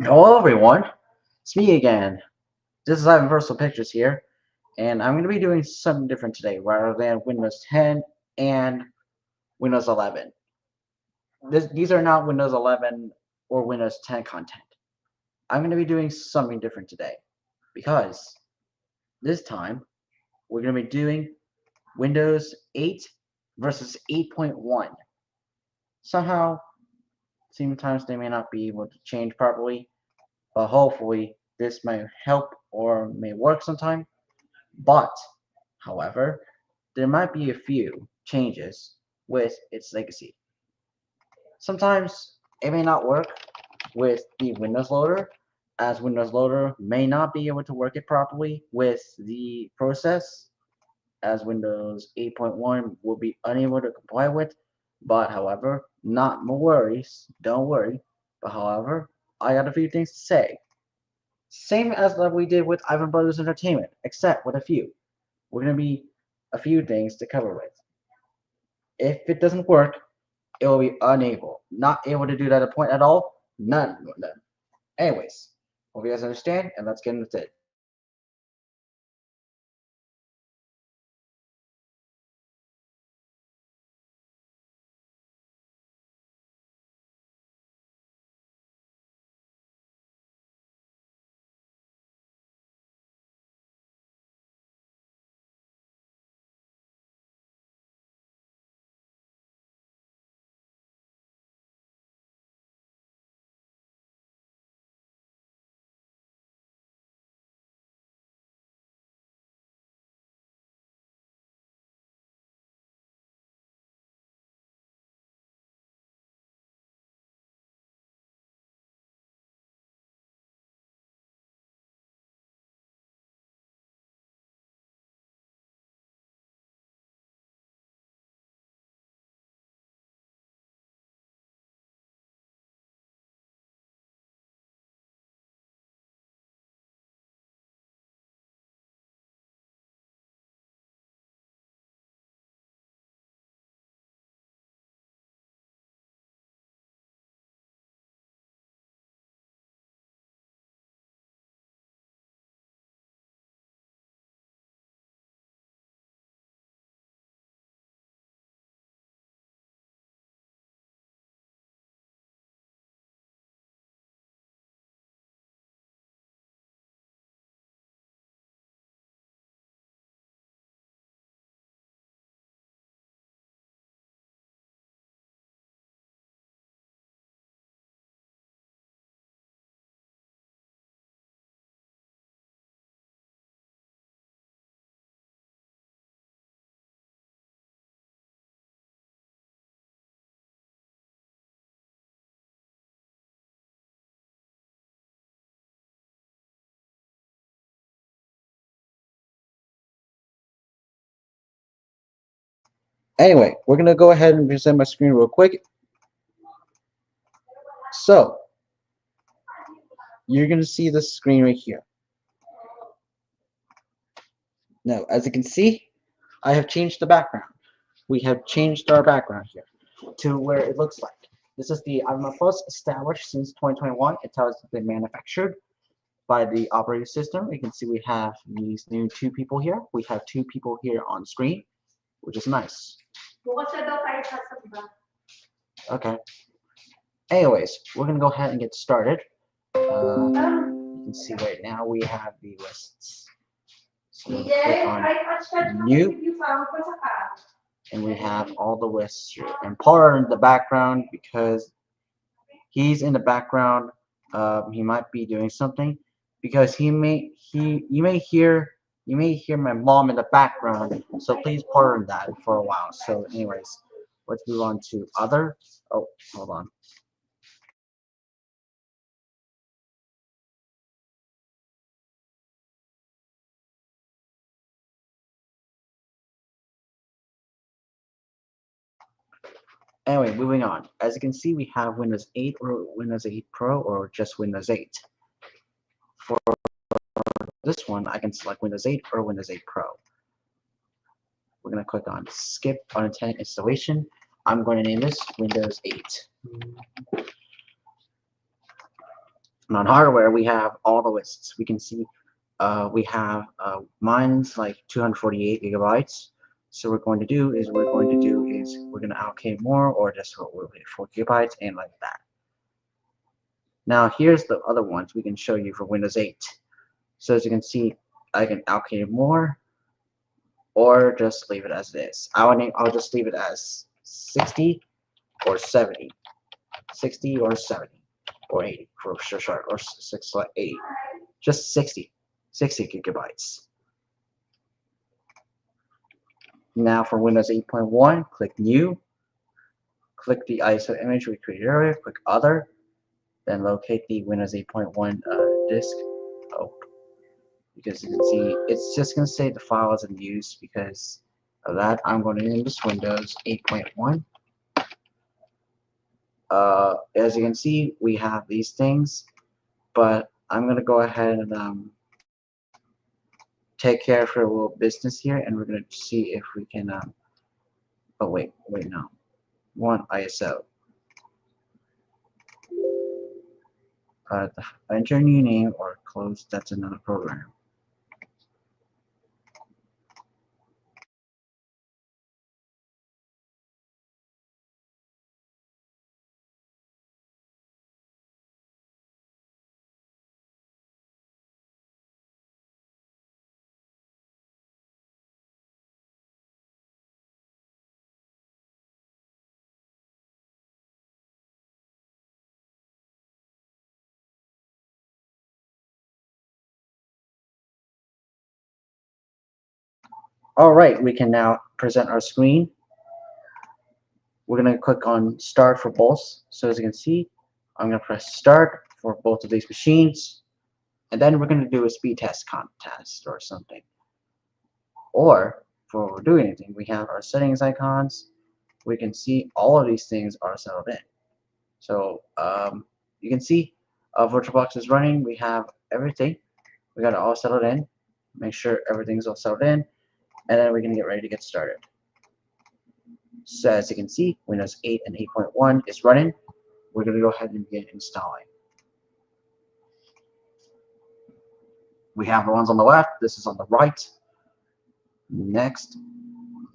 Hello everyone, it's me again. This is Ivan Versal Pictures here, and I'm going to be doing something different today rather than Windows 10 and Windows 11. These are not Windows 11 or Windows 10 content. I'm going to be doing something different today because this time we're going to be doing Windows 8 versus 8.1. Somehow, sometimes they may not be able to change properly, but hopefully this may help or may work sometime. But, however, there might be a few changes with its legacy. Sometimes it may not work with the Windows Loader, as Windows Loader may not be able to work it properly with the process, as Windows 8.1 will be unable to comply with. But, however, not no worries, don't worry. But, however, I got a few things to say. Same as what we did with Ivan Brothers Entertainment, except with a few. We're going to be a few things to cover with. If it doesn't work, it will be unable. Not able to do that at point at all. None. None. Anyways, hope you guys understand, and let's get into it. Anyway, we're gonna go ahead and present my screen real quick. So you're gonna see the screen right here. Now, as you can see, I have changed the background. We have changed our background here to where it looks like. This is the Ivan Plus established since 2021. It tells us been manufactured by the operating system. You can see we have these new two people here. We have two people here on screen, which is nice. Okay. Anyways, we're gonna go ahead and get started. You can see right now we have the lists. So we'll click on new, and we have all the lists here. And Paul in the background because he's in the background. He might be doing something because you may hear my mom in the background. So please pardon that for a while. So anyways, let's move on to other. Oh, hold on. Anyway, moving on. As you can see, we have Windows 8 or Windows 8 Pro or just Windows 8. For this one, I can select Windows 8 or Windows 8 Pro. We're going to click on Skip Unintended Installation. I'm going to name this Windows 8. And on hardware, we have all the lists. We can see we have mine's like 248 gigabytes. So what we're going to do is we're going to allocate more, or just what we'll hit 4 gigabytes and like that. Now here's the other ones we can show you for Windows 8. So as you can see, I can allocate more or just leave it as it is. I'll just leave it as 60 or 70. 60 or 70 or 80 for sure short, or 80. Just 60 gigabytes. Now for Windows 8.1, click New, click the ISO image we created earlier, click Other, then locate the Windows 8.1 disk. Oh, because you can see it's just going to say the file is in use. Because of that, I'm going to name this Windows 8.1. As you can see, we have these things, but I'm going to go ahead and take care of a little business here, and we're going to see if we can oh wait, no, one ISO. Enter a new name or close. That's another program. Alright, we can now present our screen. We're going to click on Start for both. So as you can see, I'm going to press Start for both of these machines. And then we're going to do a speed test contest or something. Or, before we do anything, we have our settings icons. We can see all of these things are settled in. So you can see VirtualBox is running. We have everything. We got it all settled in. Make sure everything's all settled in. And then we're going to get ready to get started. So as you can see, Windows 8 and 8.1 is running. We're going to go ahead and begin installing. We have the ones on the left. This is on the right. Next.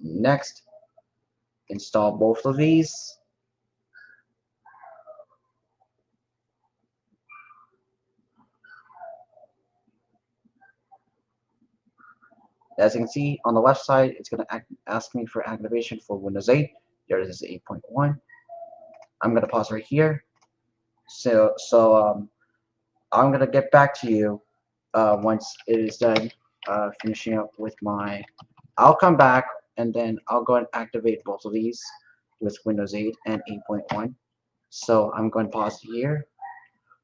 Next. Install both of these. As you can see, on the left side, it's going to ask me for activation for Windows 8. There it is, 8.1. I'm going to pause right here. So I'm going to get back to you once it is done finishing up with my... I'll come back, and then I'll go and activate both of these with Windows 8 and 8.1. So I'm going to pause here,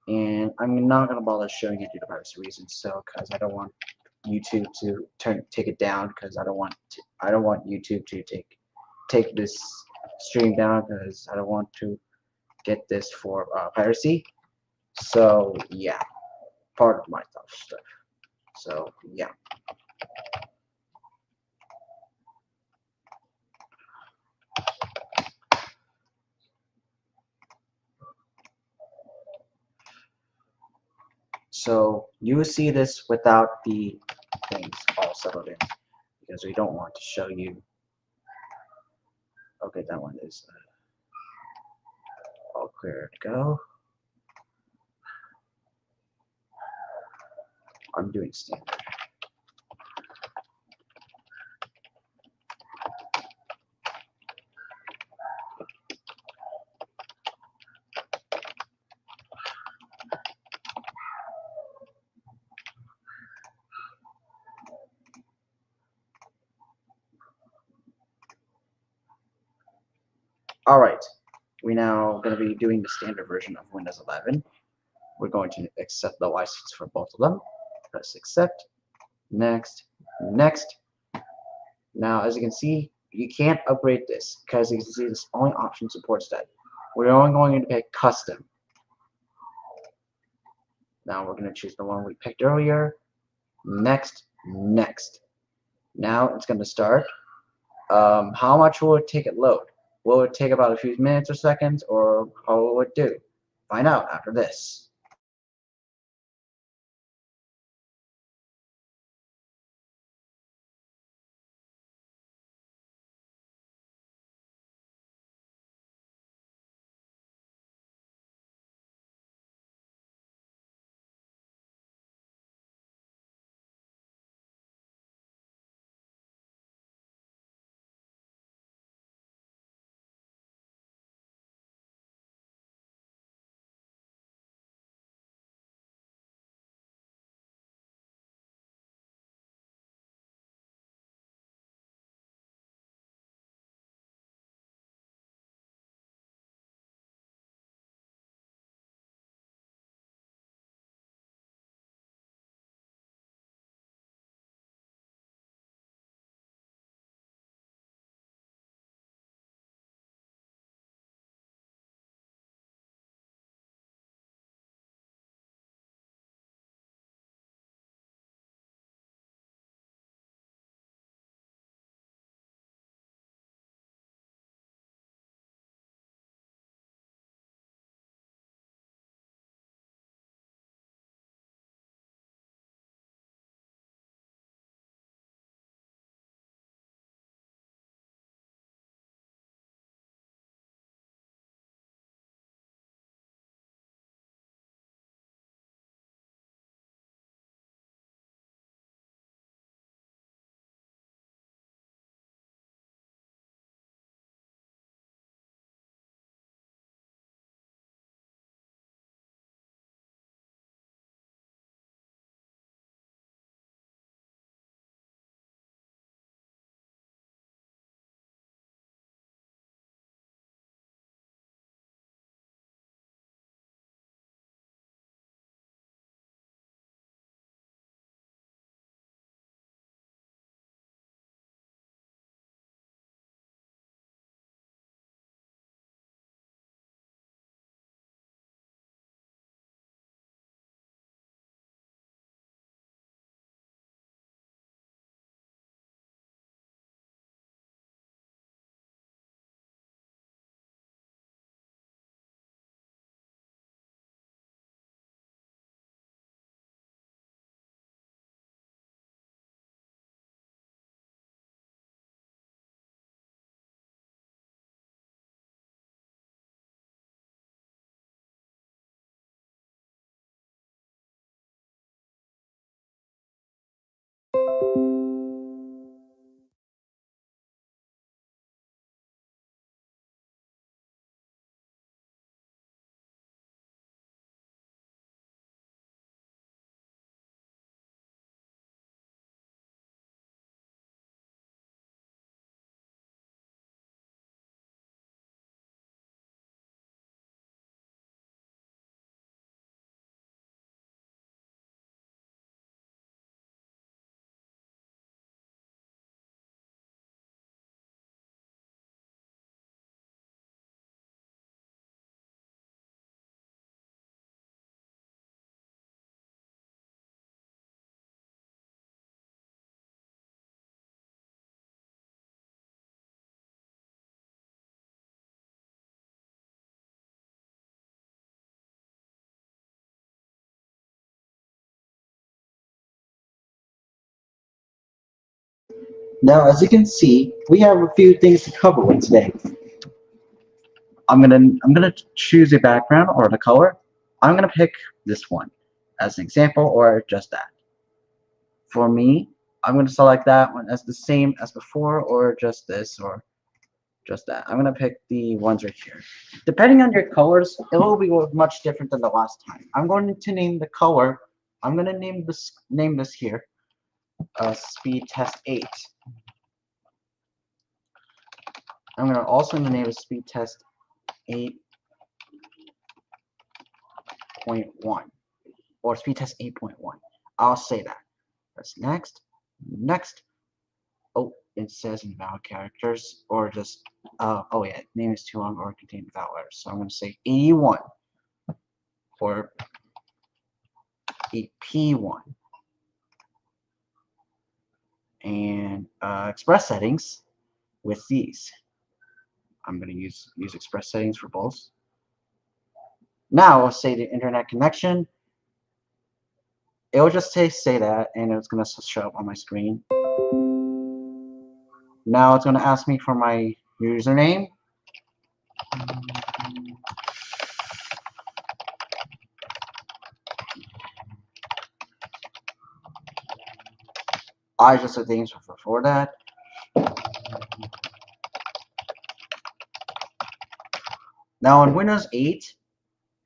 and I'm not going to bother showing it due to privacy reasons. So because I don't want YouTube to take it down, because I don't want YouTube to take this stream down, because I don't want to get this for piracy. So yeah, part of my stuff. So yeah. So you see this without the things all settled in, because we don't want to show you. Okay, that one is all clear to go. I'm doing standard. Alright, we're now going to be doing the standard version of Windows 11. We're going to accept the license for both of them. Press accept, next, next. Now, as you can see, you can't upgrade this, because you can see this only option supports that. We're only going to pick custom. Now we're going to choose the one we picked earlier. Next, next. Now it's going to start. How much will it take it load? Will it take about a few minutes or seconds, or how will it do? Find out after this. Now, as you can see, we have a few things to cover with today. I'm gonna choose a background or the color. I'm gonna pick this one as an example, or just that. For me, I'm gonna select that one as the same as before, or just this, or just that. I'm gonna pick the ones right here. Depending on your colors, it will be much different than the last time. I'm going to name the color. I'm gonna name this here. Speed test 8. I'm gonna also name it speed test 8.1 or speed test 8.1. I'll say that. Press next. Next. Oh, it says invalid characters or just oh yeah, name is too long or contain invalid letters. So I'm gonna say 81 or 8P1. And express settings with these. I'm going to use express settings for both. Now I'll say the internet connection. It will just say that, and it's going to show up on my screen. Now it's going to ask me for my username. I just did things before that. Now on Windows 8,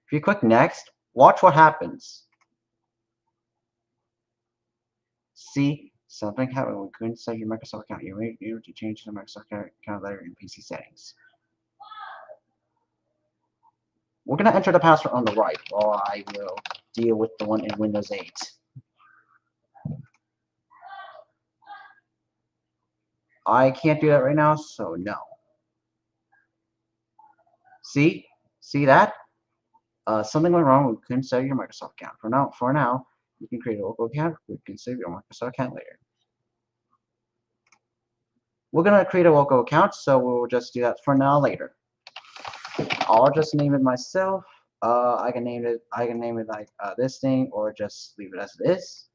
if you click next, watch what happens. See, something happened. We couldn't set your Microsoft account. You were able to change the Microsoft account later in PC settings. We're going to enter the password on the right while I will deal with the one in Windows 8. I can't do that right now, so no. See? See that? Something went wrong. We couldn't save your Microsoft account. For now, you can create a local account. We can save your Microsoft account later. We're gonna create a local account, so we'll just do that for now later. I'll just name it myself. I can name it like this thing, or just leave it as it is.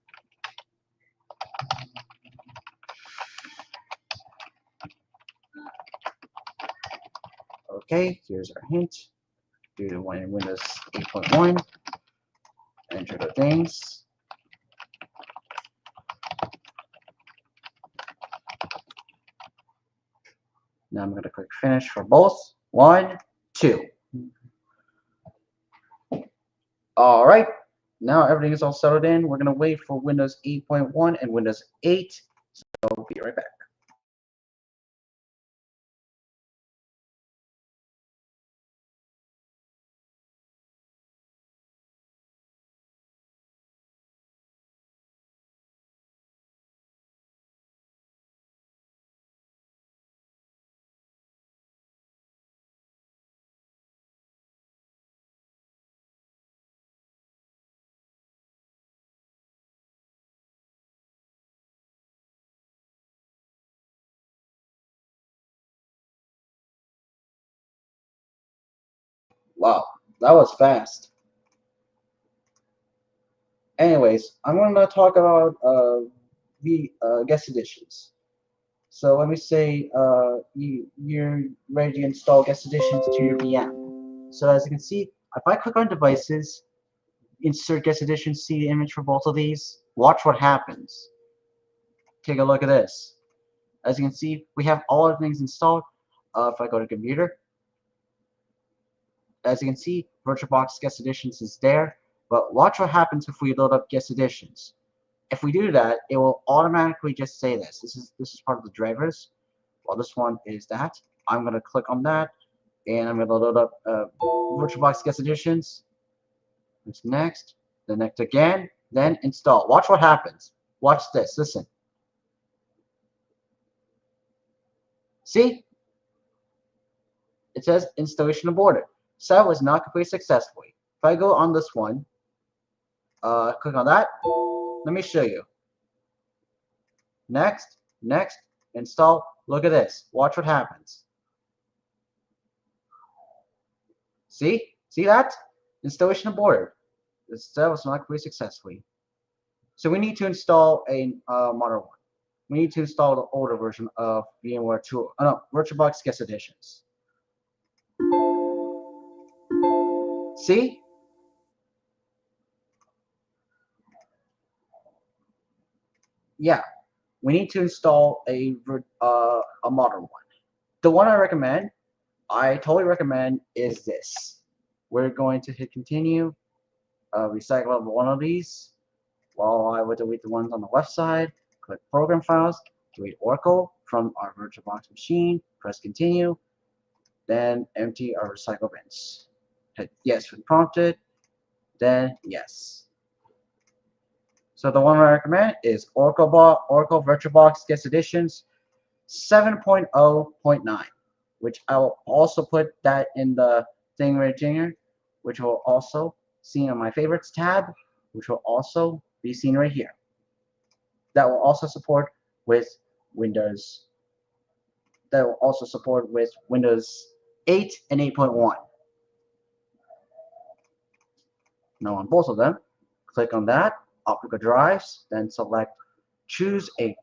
Okay, here's our hint. Do the one in Windows 8.1. Enter the things. Now I'm going to click finish for both. 1, 2. Alright, now everything is all settled in. We're going to wait for Windows 8.1 and Windows 8. So we'll be right back. Wow, that was fast. Anyways, I'm going to talk about the guest editions. So let me say you're ready to install guest editions to your VM. So as you can see, if I click on devices, insert guest editions, see the image for both of these, watch what happens. Take a look at this. As you can see, we have all the things installed. If I go to computer, as you can see, VirtualBox Guest Editions is there. But watch what happens if we load up Guest Editions. If we do that, it will automatically just say this. This is part of the drivers. Well, this one is that. I'm gonna click on that, and I'm gonna load up VirtualBox Guest Editions. It's next, then next again, then install. Watch what happens. Watch this. Listen. See? It says installation aborted. So was not completed successfully. If I go on this one, click on that. Let me show you. Next, next, install. Look at this. Watch what happens. See? See that? Installation aborted. This was not completed successfully. So we need to install a modern one. we need to install the older version of VMware 2. Oh no, VirtualBox Guest Editions. See? Yeah, we need to install a modern one. The one I totally recommend is this. We're going to hit continue, recycle one of these. While I would delete the ones on the left side, click Program Files, delete Oracle from our VirtualBox machine, press Continue, then empty our recycle bins. Hit Yes when prompted, then Yes. So the one I recommend is Oracle VirtualBox Guest Editions 7.0.9, which I will also put that in the thing right here, which will also seen on my favorites tab, which will also be seen right here. That will also support with Windows. That will also support with Windows 8 and 8.1. Now on both of them, click on that, optical drives, then select choose a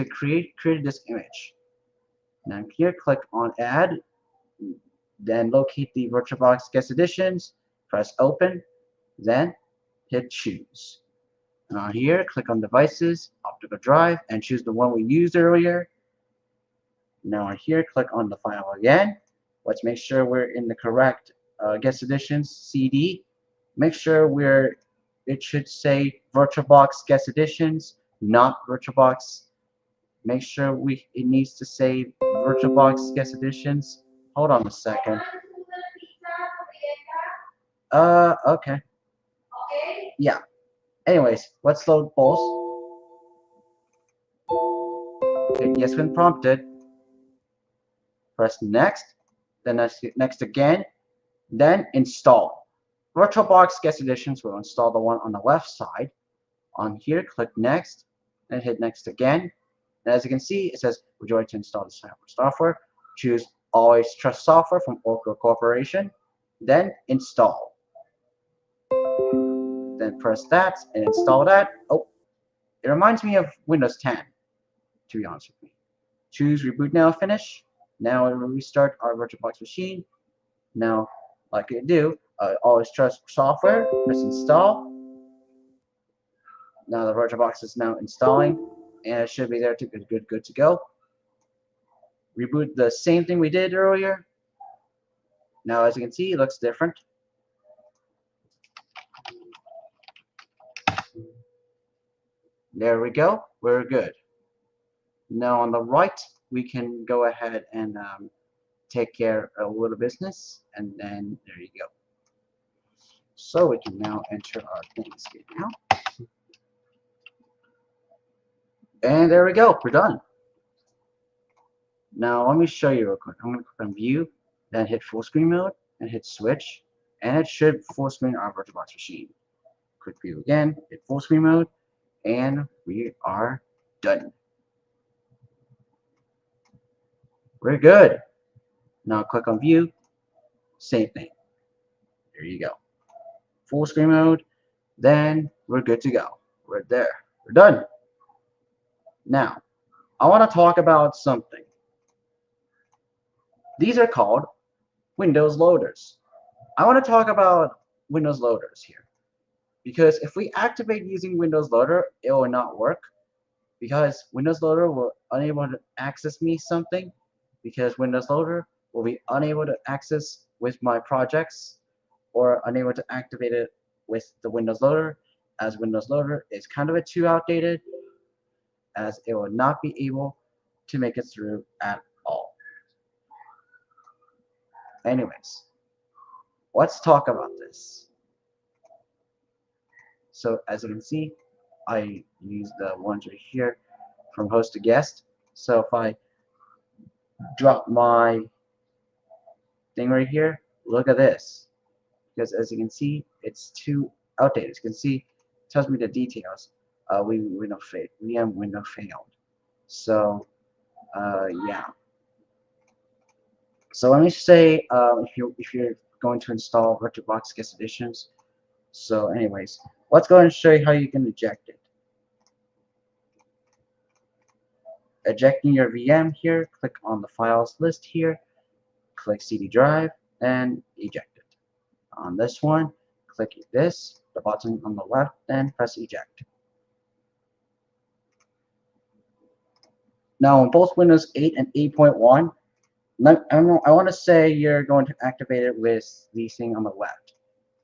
create a disk image. Now here click on add, then locate the VirtualBox Guest Editions, press open, then hit choose. Now here click on devices, optical drive, and choose the one we used earlier. Now here click on the file again. Let's make sure we're in the correct Guest Editions CD. Make sure it should say VirtualBox Guest Editions, not VirtualBox. Make sure it needs to say VirtualBox Guest Editions. Hold on a second. Okay. Yeah. Anyways, let's load both. Hit yes when prompted. Press next. Then next again. Then install. VirtualBox Guest Editions will install the one on the left side. On here, click next, and hit next again. And as you can see, it says, would you like to install the software? Choose Always Trust Software from Oracle Corporation. Then install. Then press that and install that. Oh, it reminds me of Windows 10, to be honest with me. Choose Reboot Now Finish. Now it will restart our VirtualBox machine. Now, like I do, Always Trust Software, press install. Now the VirtualBox is now installing, and it should be there to good to go. Reboot the same thing we did earlier. Now as you can see, it looks different. There we go, we're good. Now on the right, we can go ahead and take care of a little business, and then there you go. So we can now enter our things here now. And there we go, we're done. Now let me show you real quick. I'm going to click on View, then hit Full Screen Mode, and hit Switch, and it should full screen our VirtualBox machine. Click View again, hit Full Screen Mode, and we are done. We're good. Now click on View, same thing. There you go. Full Screen Mode, then we're good to go. We're there. We're done. Now, I want to talk about something. These are called Windows loaders. I want to talk about Windows loaders here, because if we activate using Windows Loader, it will not work, because Windows Loader will unable to access me something, because Windows Loader will be unable to access with my projects, or unable to activate it with the Windows Loader, as Windows Loader is kind of too outdated, as it will not be able to make it through at all. Anyways, let's talk about this. So as you can see, I use the ones right here from host to guest. So if I drop my thing right here, look at this. Because as you can see, it's too outdated. As you can see, it tells me the details. VM window failed. So yeah. So let me say if you're going to install VirtualBox Guest Editions. So anyways, let's go ahead and show you how you can eject it. ejecting your VM here, click on the files list here, click CD drive, and eject it. On this one, click this, the button on the left, and press eject. Now, on both Windows 8 and 8.1, I want to say you're going to activate it with the thing on the left.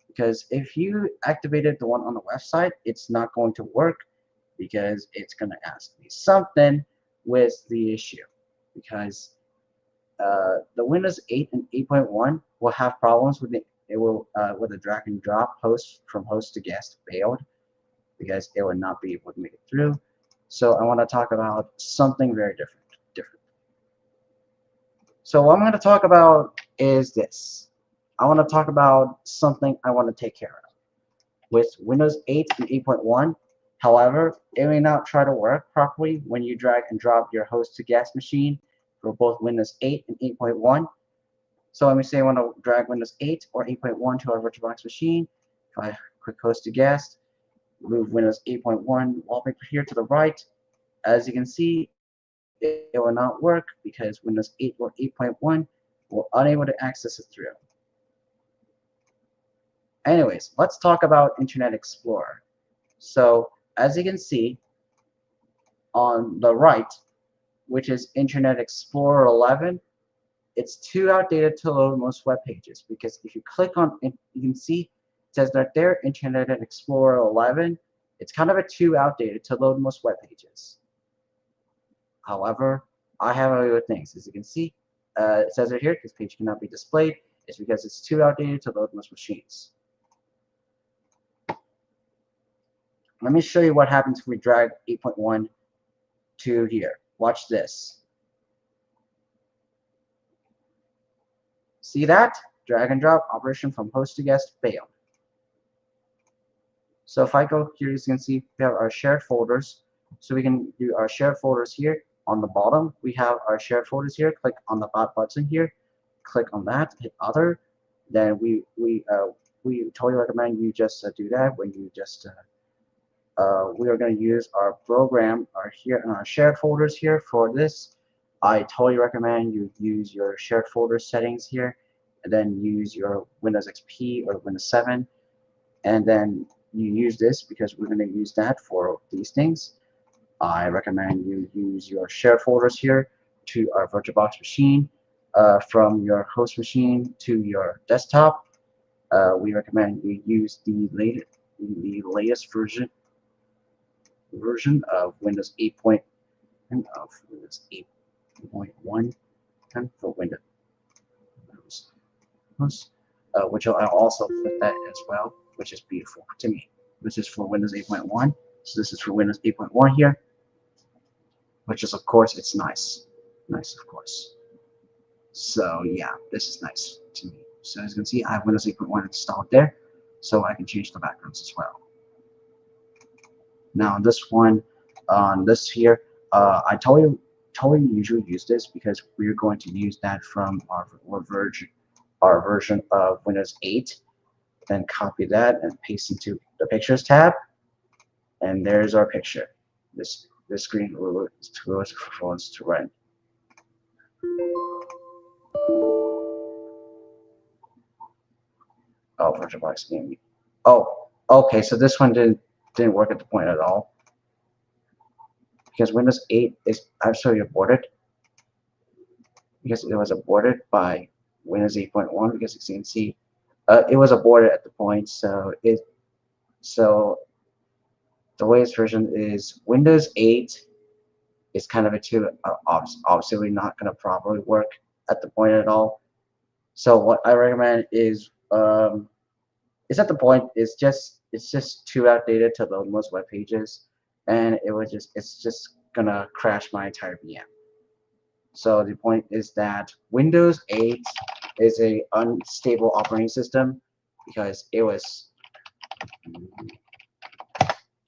Because if you activated the one on the left side, it's not going to work because it's going to ask me something with the issue. Because the Windows 8 and 8.1 will have problems with with the drag and drop host from host to guest failed because it would not be able to make it through. So I want to talk about something very different. So what I'm going to talk about is this. I want to talk about something I want to take care of. With Windows 8 and 8.1, however, it may not try to work properly when you drag and drop your host to guest machine for both Windows 8 and 8.1. So let me say I want to drag Windows 8 or 8.1 to our VirtualBox machine. If I click host to guest, move Windows 8.1 wallpaper here to the right, as you can see, it will not work because Windows 8 or 8.1 will unable to access it through. Anyways, let's talk about Internet Explorer. So as you can see on the right, which is Internet Explorer 11, it's too outdated to load most web pages because if you click on it, you can see it says right there Internet Explorer 11. It's kind of too outdated to load most web pages. However, I have other things. As you can see, it says right here, this page cannot be displayed. It's because it's too outdated to load most machines. Let me show you what happens if we drag 8.1 to here. Watch this. See that? Drag and drop operation from host to guest failed. So if I go here, you can see we have our shared folders. So we can do our shared folders here. On the bottom, we have our shared folders here. Click on the button here. Click on that. Hit other. Then we totally recommend you just do that when you just we are going to use our program here in our shared folders here for this. I totally recommend you use your shared folder settings here, and then use your Windows XP or Windows 7, and then you use this because we're going to use that for these things. I recommend you use your shared folders here to our VirtualBox machine, from your host machine to your desktop. We recommend you use the latest version of Windows 8. Of Windows 8.1 for Windows, which I'll also put that as well, which is beautiful to me. This is for Windows 8.1, so this is for Windows 8.1 here, which is, of course, it's nice, of course. So yeah, this is nice to me. So as you can see, I have Windows 8.1 installed there, so I can change the backgrounds as well. Now on this one, on this here, I totally usually use this because we're going to use that from our version of Windows 8. Then copy that and paste into the Pictures tab, and there's our picture. This screen goes to run. Oh, VirtualBox game. Oh, okay. So this one didn't work at the point at all because Windows 8 is absolutely aborted because it was aborted by Windows 8.1 because as you can see, it was aborted at the point. So the latest version is Windows 8 is kind of obviously not going to properly work at the point at all. So what I recommend is it's at the point it's just too outdated to load most web pages, and it's just gonna crash my entire VM. So the point is that Windows 8 is a unstable operating system because it was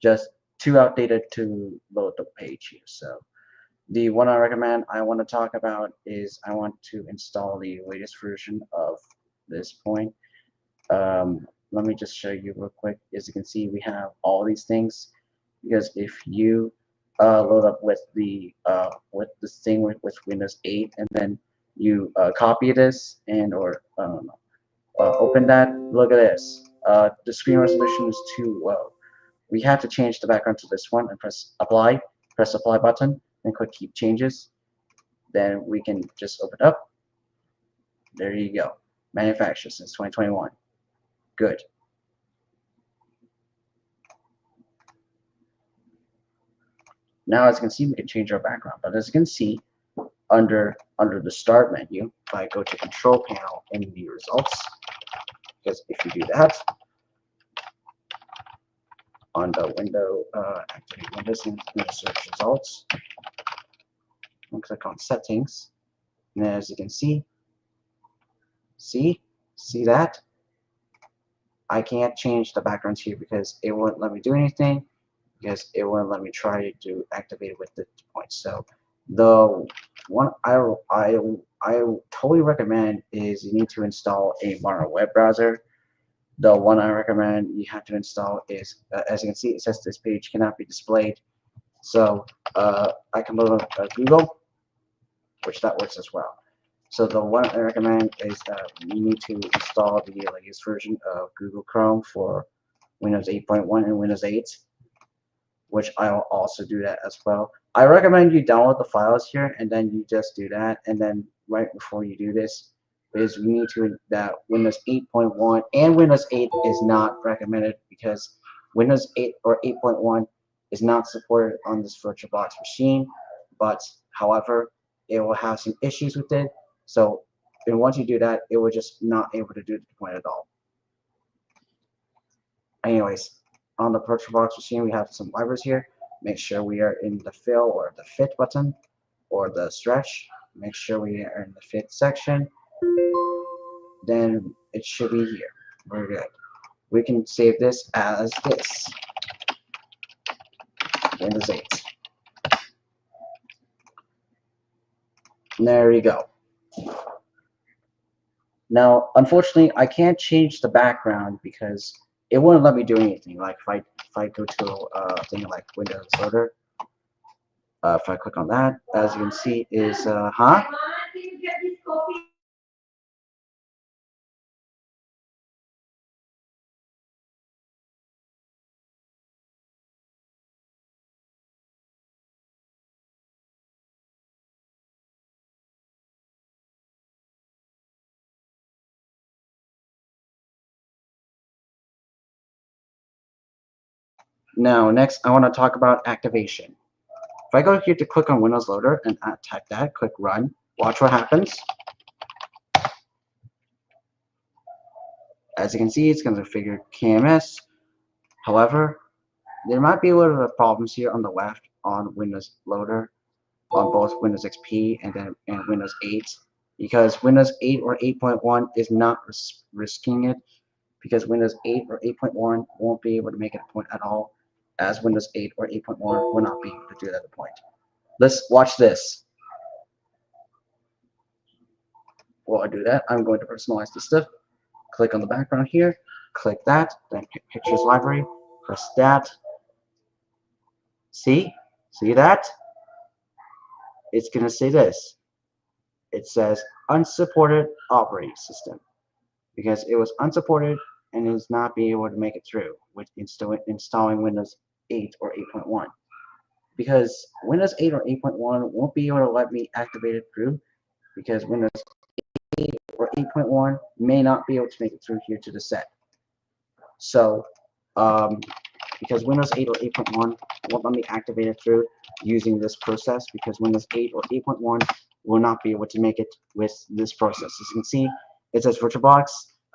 just too outdated to load the page here. So the one I recommend I want to talk about is I want to install the latest version of this point. Let me just show you real quick. As you can see, we have all these things because if you load up with this thing with Windows 8, and then you copy this and or open that. Look at this. The screen resolution is too low. We have to change the background to this one and press apply. Press apply button and click keep changes. Then we can just open up. There you go. Manufactured since 2021. Good. Now as you can see, we can change our background. But as you can see, under the start menu, if I go to control panel in the results, because if you do that on the window activate Windows and search results, and click on settings, and as you can see that I can't change the backgrounds here because it won't let me do anything, because it won't let me try to activate it with the points. So the one I totally recommend is you need to install a modern web browser. The one I recommend you have to install is, as you can see, it says this page cannot be displayed. So I can load up Google, which that works as well. So the one I recommend is you need to install the latest version of Google Chrome for Windows 8.1 and Windows 8, which I'll also do that as well. I recommend you download the files here, and then you just do that, and then right before you do this is we need to that Windows 8.1 and Windows 8 is not recommended because Windows 8 or 8.1 is not supported on this VirtualBox machine, but however it will have some issues with it. So and once you do that, it will just not able to do the deployment at all. Anyways, on the VirtualBox machine, we have some libraries here. Make sure we are in the fill or the fit button or the stretch. Make sure we are in the fit section. Then it should be here. We're good. We can save this as this. Windows 8. There you go. Now, unfortunately, I can't change the background because it wouldn't let me do anything. Like if I go to a thing like Windows Loader, if I click on that, as you can see, is Now, next, I want to talk about activation. If I go here to click on Windows Loader and type that, click Run, watch what happens. As you can see, it's going to configure KMS. However, there might be a little bit of problems here on the left on Windows Loader, on both Windows XP and Windows 8, because Windows 8 or 8.1 is not risking it, because Windows 8 or 8.1 won't be able to make it a point at all, as Windows 8 or 8.1 will not be able to do that at a point. Let's watch this. While I do that, I'm going to personalize the stuff. Click on the background here, click that, then Pictures Library, press that. See that? It's going to say this. It says unsupported operating system because it was unsupported and is not being able to make it through with installing Windows 8 or 8.1. Because Windows 8 or 8.1 won't be able to let me activate it through because Windows 8 or 8.1 may not be able to make it through here to the set. So, because Windows 8 or 8.1 won't let me activate it through using this process, because Windows 8 or 8.1 will not be able to make it with this process. As you can see, it says VirtualBox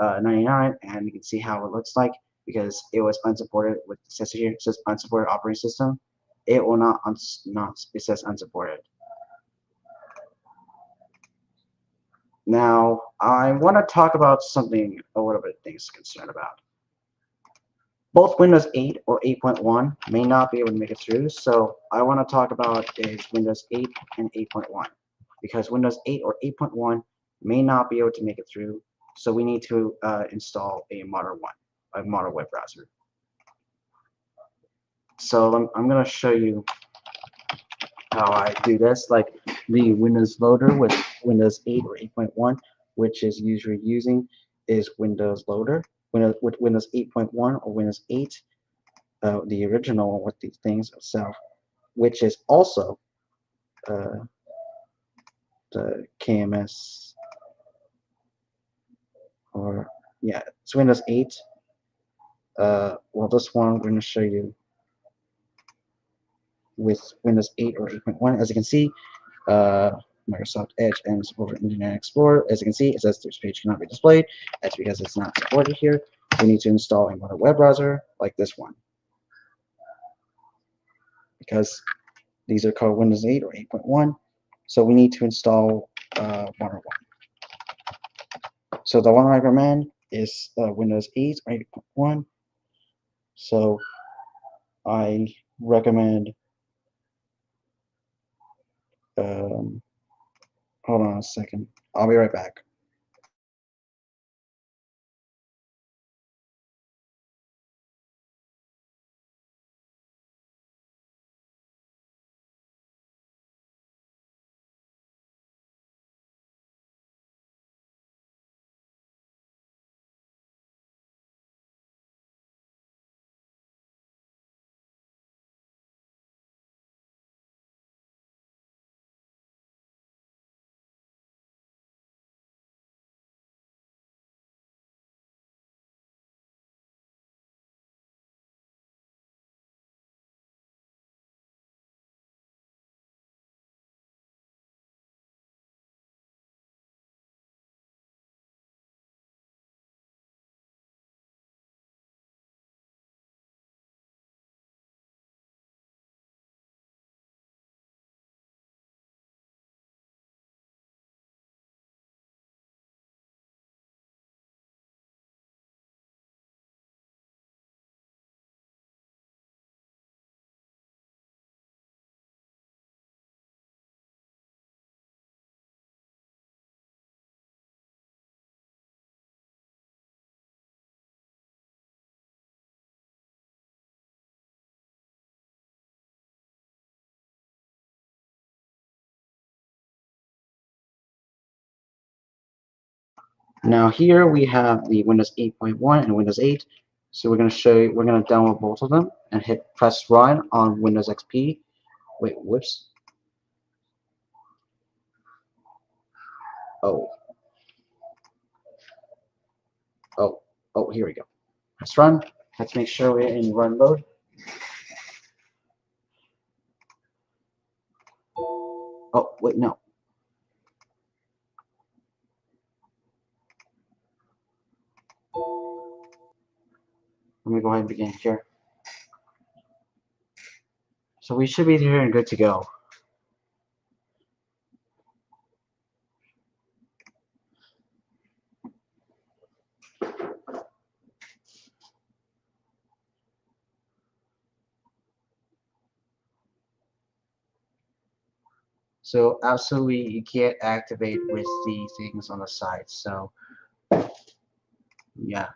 99, and you can see how it looks like because it was unsupported. With it says here, it says unsupported operating system. It will not it says unsupported. Now, I want to talk about something a little bit things concerned about. Both Windows 8 or 8.1 may not be able to make it through, so I want to talk about is Windows 8 and 8.1, because Windows 8 or 8.1 may not be able to make it through, so we need to install a modern web browser. So I'm going to show you how I do this. Like the Windows loader with Windows 8 or 8.1, which is usually using, is Windows loader. With Windows 8.1 or Windows 8, the original with these things itself, which is also the KMS, or yeah, it's Windows 8. Well, this one we're going to show you with Windows 8 or 8.1. As you can see, Microsoft Edge and over Internet Explorer. As you can see, it says this page cannot be displayed. That's because it's not supported here. We need to install another web browser like this one, because these are called Windows 8 or 8.1. So we need to install 101. So the one I recommend is Windows 8 or 8.1. So I recommend, hold on a second. I'll be right back. Now here we have the Windows 8.1 and Windows 8. So we're going to show you, we're going to download both of them and hit press run on Windows XP. Wait, whoops. Oh. Oh, here we go. Press run. Let's make sure we're in run mode. Oh, wait, no. Let me go ahead and begin here. So we should be here and good to go. So absolutely you can't activate with the things on the side. So yeah,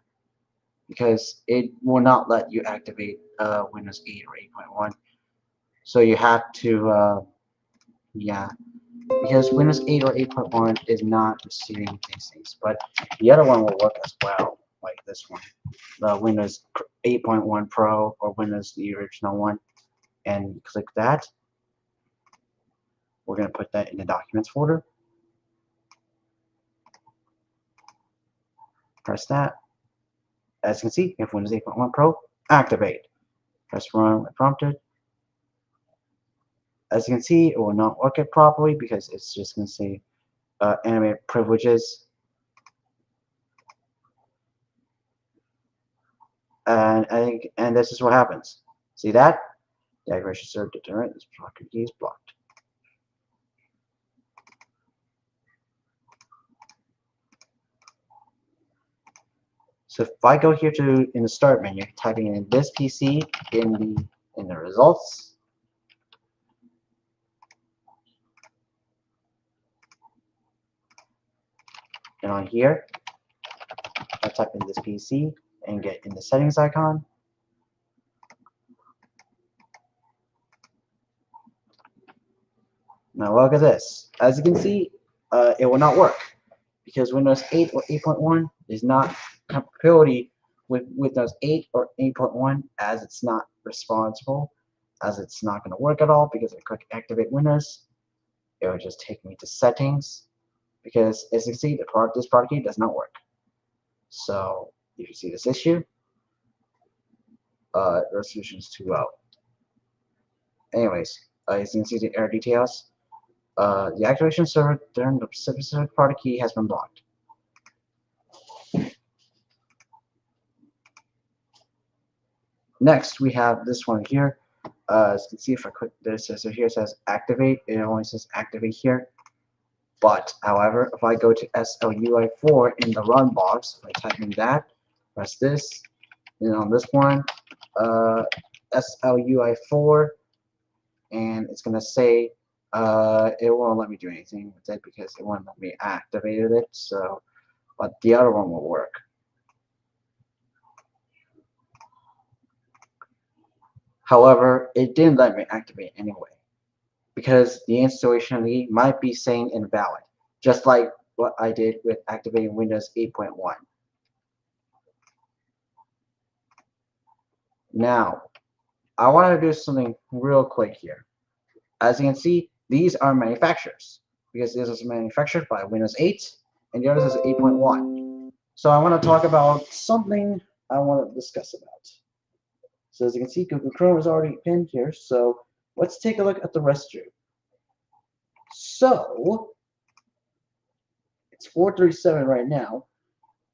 because it will not let you activate Windows 8 or 8.1. So you have to yeah, because Windows 8 or 8.1 is not receiving these things, but the other one will work as well, like this one, the Windows 8.1 Pro or Windows the original one, and click that. We're going to put that in the Documents folder. Press that. As you can see, if Windows 8.1 Pro, activate. Press run when prompted. As you can see, it will not work it properly because it's just going to say animate privileges. And this is what happens. See that? The aggregation served deterrent is blocked. Key is blocked. So if I go here to in the start menu, typing in this PC in the results, and on here, I type in this PC and get in the settings icon. Now look at this. As you can see, it will not work because Windows 8 or 8.1 is not compatibility with Windows 8 or 8.1, as it's not responsible, as it's not going to work at all because I click activate Windows. It will just take me to settings because as you can see, this product key does not work. So if you see this issue, resolution is too low. Anyways, as you can see the error details, the activation server during the specific product key has been blocked. Next, we have this one here. As you can see, if I click this, so here it says activate. It only says activate here. But, however, if I go to SLUI4 in the run box, if I type in that, press this, and on this one, SLUI4, and it's going to say it won't let me do anything with it because it won't let me activate it. So, but the other one will work. However, it didn't let me activate anyway because the installation ID might be saying invalid, just like what I did with activating Windows 8.1. Now, I want to do something real quick here. As you can see, these are manufacturers because this is manufactured by Windows 8 and the other is 8.1. So I want to talk about something I want to discuss about. So as you can see, Google Chrome is already pinned here. So let's take a look at the rest here. So it's 4:37 right now,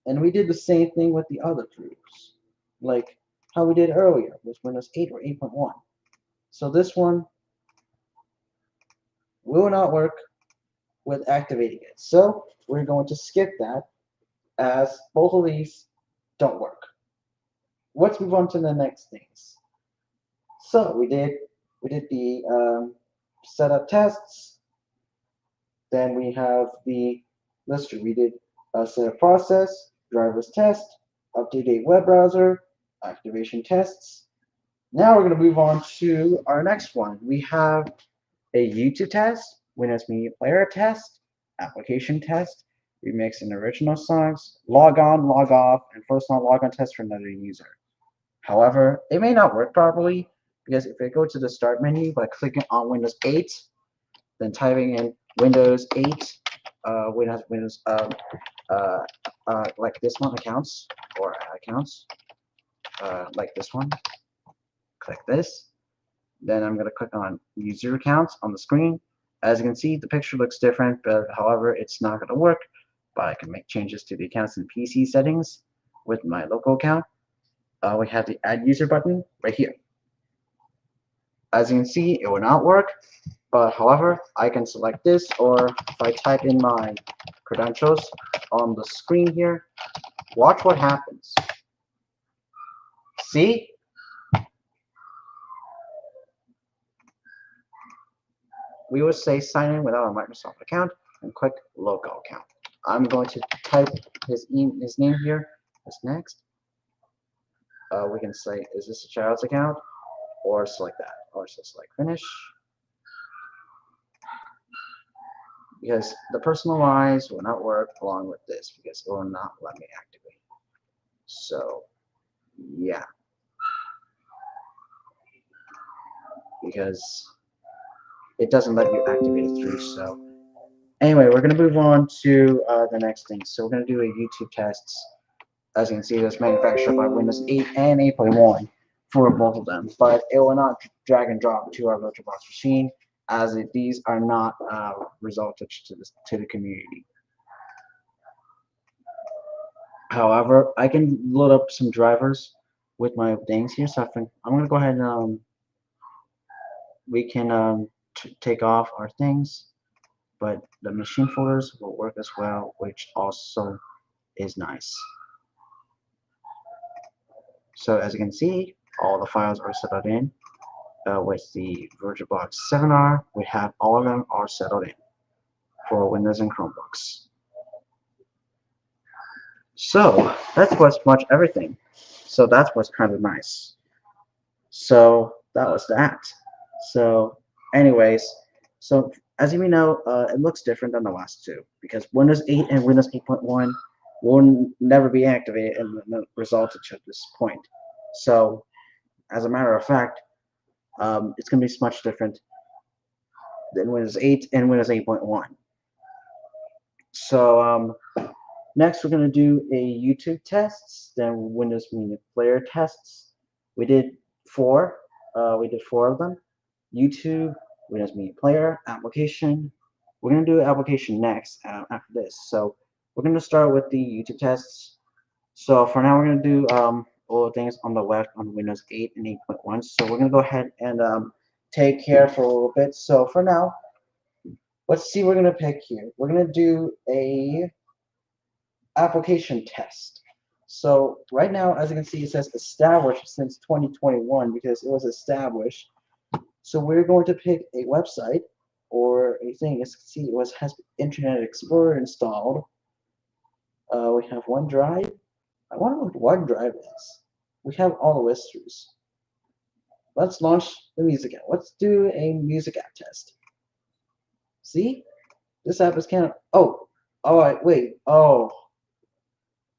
and we did the same thing with the other groups, like how we did earlier with Windows 8 or 8.1. So this one will not work with activating it. So we're going to skip that as both of these don't work. Let's move on to the next things. So we did the setup tests. Then we have the list. We did setup process, drivers test, up-to-date web browser, activation tests. Now we're going to move on to our next one. We have a YouTube test, Windows Media Player test, application test, remix and original songs, log on, log off, and first time logon test for another user. However, it may not work properly because if I go to the start menu by clicking on Windows 8, then typing in Windows 8, Windows like this one accounts or accounts, like this one. Click this. Then I'm going to click on user accounts on the screen. As you can see, the picture looks different, but however, it's not going to work. But I can make changes to the accounts and PC settings with my local account. We have the add user button right here. As you can see, it will not work, but however, I can select this, or if I type in my credentials on the screen here, watch what happens. See? We will say sign in without a Microsoft account and click local account. I'm going to type his name here as next. We can say, is this a child's account? Or select that, or select finish. Because the personalized will not work along with this because it will not let me activate. So, yeah. Because it doesn't let you activate it through. So, anyway, we're going to move on to the next thing. So, we're going to do a YouTube test. As you can see, it's manufactured by Windows 8 and 8.1 for both of them, but it will not drag and drop to our VirtualBox machine, as these are not resulted to the community. However, I can load up some drivers with my things here, so I'm going to go ahead and we can take off our things, but the machine folders will work as well, which also is nice. So as you can see, all the files are settled in. With the VirtualBox 7R, we have all of them are settled in for Windows and Chromebooks. So that's pretty much everything. So that's what's kind of nice. So that was that. So anyways, so as you may know, it looks different than the last two because Windows 8 and Windows 8.1 will never be activated in the results at this point. So, as a matter of fact, it's going to be much different than Windows 8 and Windows 8.1. So, next we're going to do a YouTube tests, then Windows Media Player tests. We did four. We did four of them. YouTube, Windows Media Player, application. We're going to do application next after this. So we're going to start with the YouTube tests. So for now, we're going to do all the things on the left on Windows 8 and 8.1. So we're going to go ahead and take care for a little bit. So for now, let's see what we're going to pick here. We're going to do a application test. So right now, as you can see, it says established since 2021 because it was established. So we're going to pick a website or a thing. As you can see, it has Internet Explorer installed. We have OneDrive. I wonder what OneDrive is. We have all the histories. Let's launch the music app. Let's do a music app test. See? This app is kind of... Oh! Alright, wait. Oh.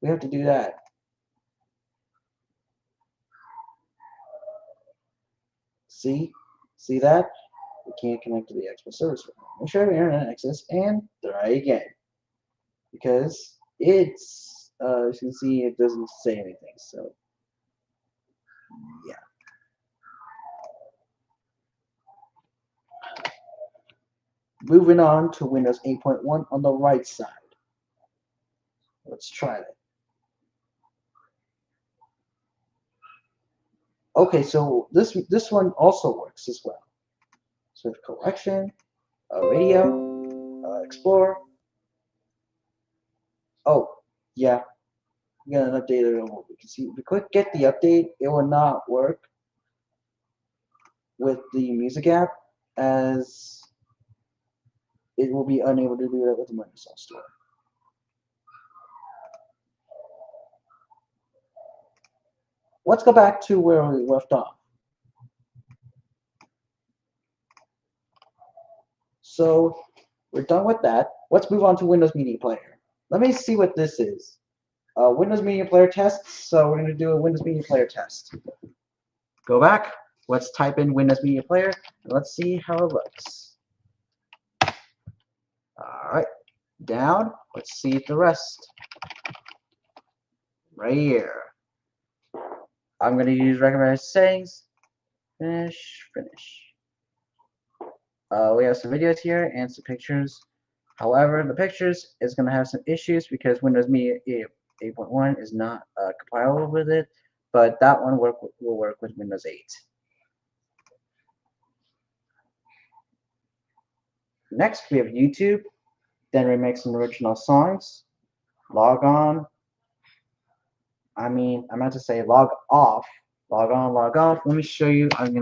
We have to do that. See? See that? We can't connect to the Expo service. Make sure you have internet access and try again. Because it's, as you can see, it doesn't say anything. So, yeah. Moving on to Windows 8.1 on the right side. Let's try that. Okay, so this one also works as well. So we have collection, radio, Explorer. Oh, yeah, we got an update available. You can see if we click get the update, it will not work with the music app as it will be unable to do that with the Microsoft Store. Let's go back to where we left off. So we're done with that. Let's move on to Windows Media Player. Let me see what this is. Windows Media Player tests. So we're going to do a Windows Media Player test. Go back. Let's type in Windows Media Player and let's see how it looks. Alright. Down. Let's see the rest. Right here. I'm going to use recommended settings. Finish. We have some videos here and some pictures. However, the pictures is going to have some issues because Windows Media 8.1 is not compatible with it, but that one will work with Windows 8. Next, we have YouTube. Then we make some original songs. Log on. I meant to say log off. Log on, log off. Let me show you. Let me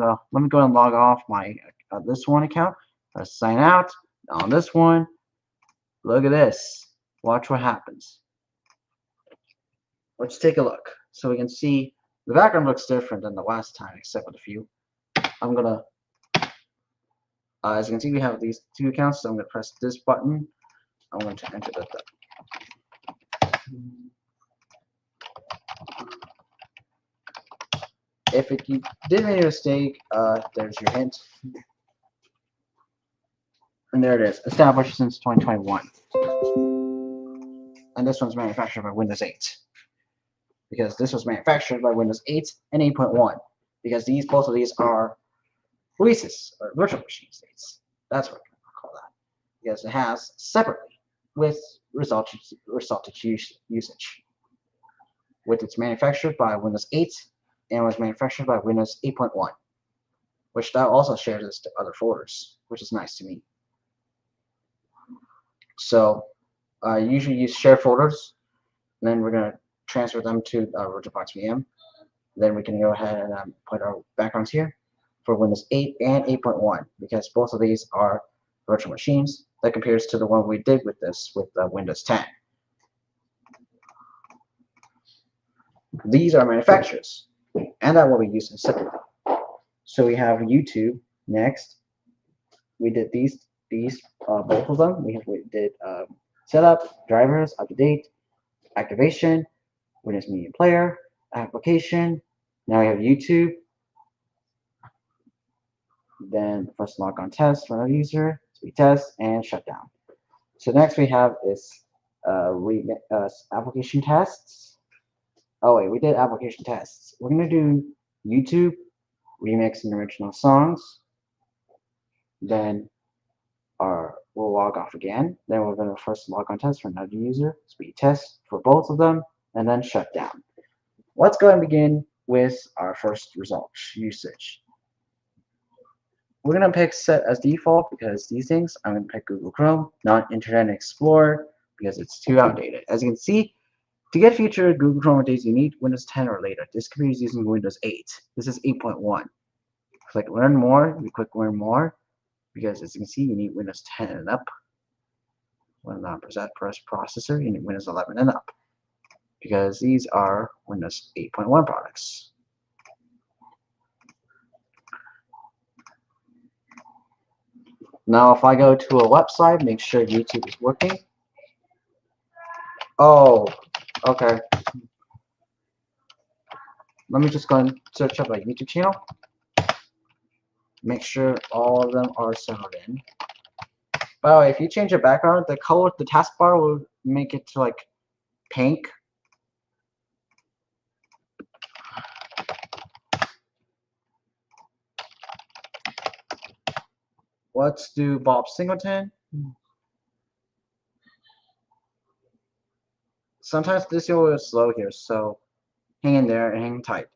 go and log off my this one account. Let's sign out. On this one, look at this. Watch what happens. Let's take a look. So we can see the background looks different than the last time, except with a few. I'm gonna, as you can see, we have these two accounts. So I'm gonna press this button. I'm going to enter that. If you did make a mistake, there's your hint. And there it is, established since 2021. And this one's manufactured by Windows 8. Because this was manufactured by Windows 8 and 8.1. Because both of these are releases, or virtual machine states. That's what I call that. Because it has separately with resulted usage. With it's manufactured by Windows 8 and was manufactured by Windows 8.1, which that also shares this to other folders, which is nice to me. So I usually use share folders, and then we're going to transfer them to VirtualBox VM. Then we can go ahead and put our backgrounds here for Windows 8 and 8.1, because both of these are virtual machines. That compares to the one we did with this with Windows 10. These are manufacturers, and that will be used separately. So we have YouTube next. We did these these both of them. We did setup, drivers, up to date, activation, Windows Media Player, application. Now we have YouTube. Then first logon test for another user, speed test, and shutdown. So next we have is application tests. Oh wait, we did application tests. We're gonna do YouTube, remixing original songs. Then we'll log off again. Then we're gonna first log on test for another user, speed test for both of them, and then shut down. Let's go and begin with our first result, usage. We're gonna pick set as default because these things, I'm gonna pick Google Chrome, not Internet Explorer, because it's too outdated. As you can see, to get featured Google Chrome days, you need Windows 10 or later. This computer is using Windows 8. This is 8.1. Click Learn More. You click Learn More because, as you can see, you need Windows 10 and up. When not press processor, you need Windows 11 and up because these are Windows 8.1 products. Now, if I go to a website, make sure YouTube is working. Oh, okay. Let me just go and search up a YouTube channel. Make sure all of them are settled in. By the way, if you change the background, the color, the taskbar will make it to like pink. Let's do Bob Singleton. Sometimes this is a little slow here, so hang in there and hang tight.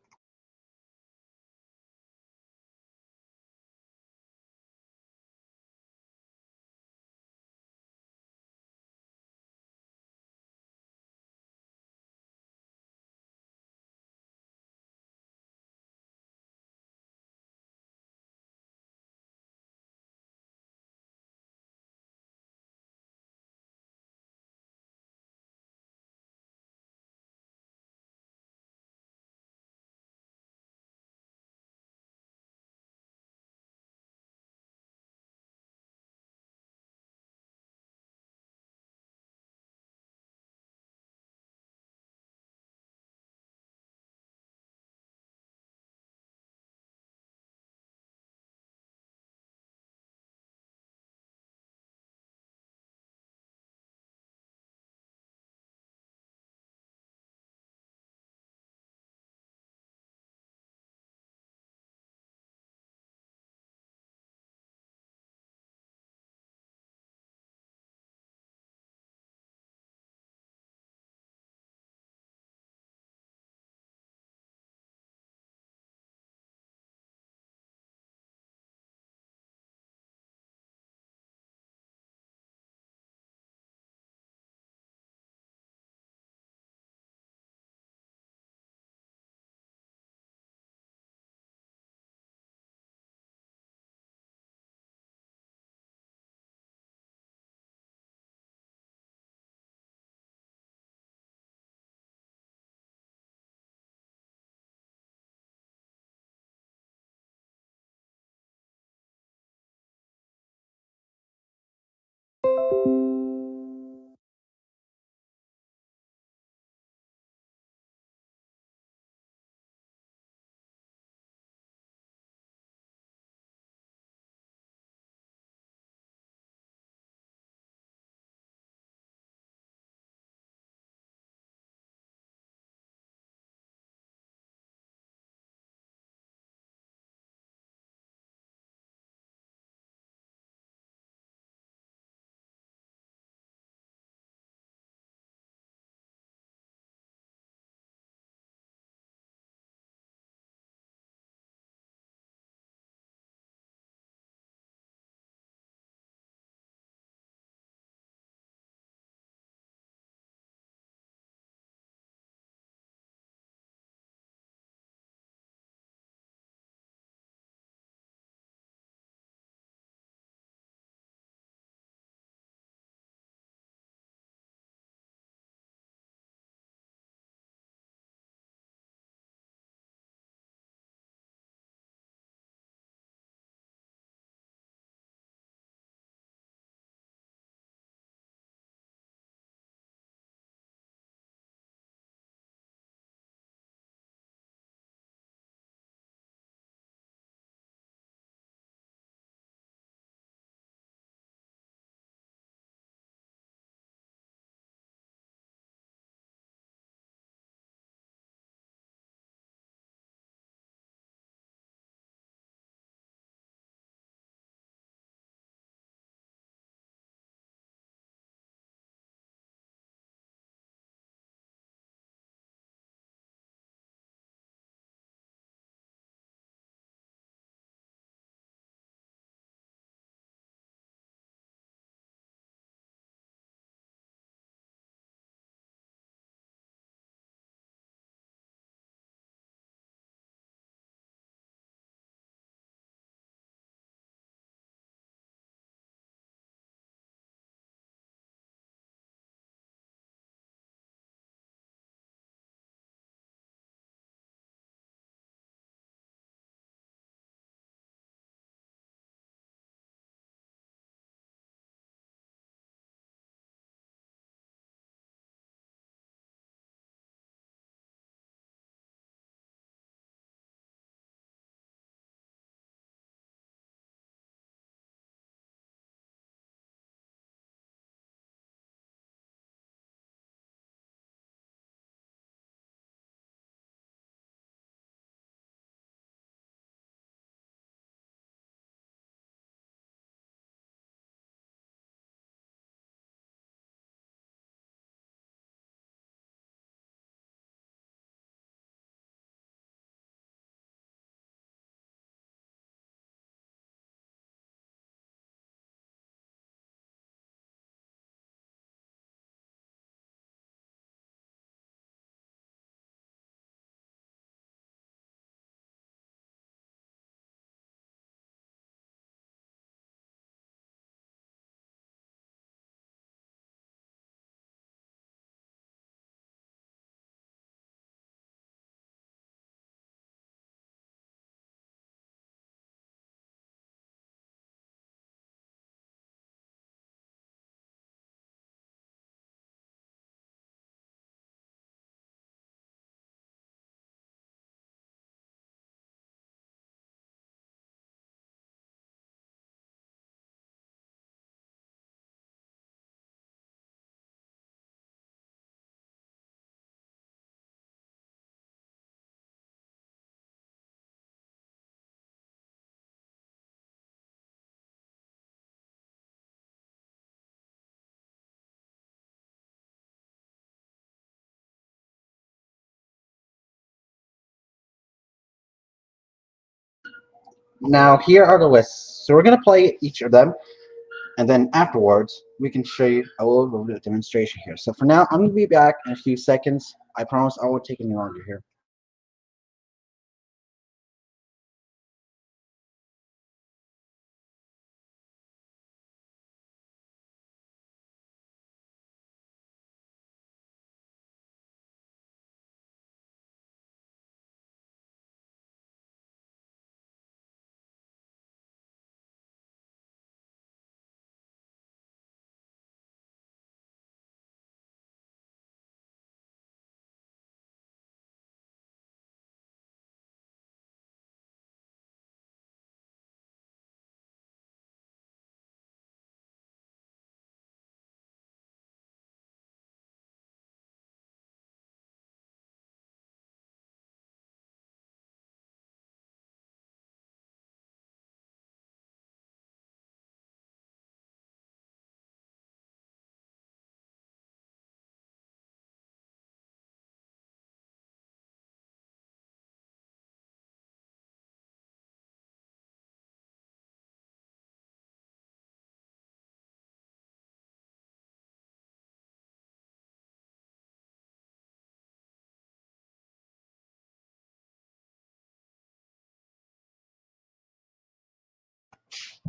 Now here are the lists. So we're gonna play each of them, and then afterwards we can show you a little bit of demonstration here. So for now, I'm gonna be back in a few seconds. I promise I won't take any longer here.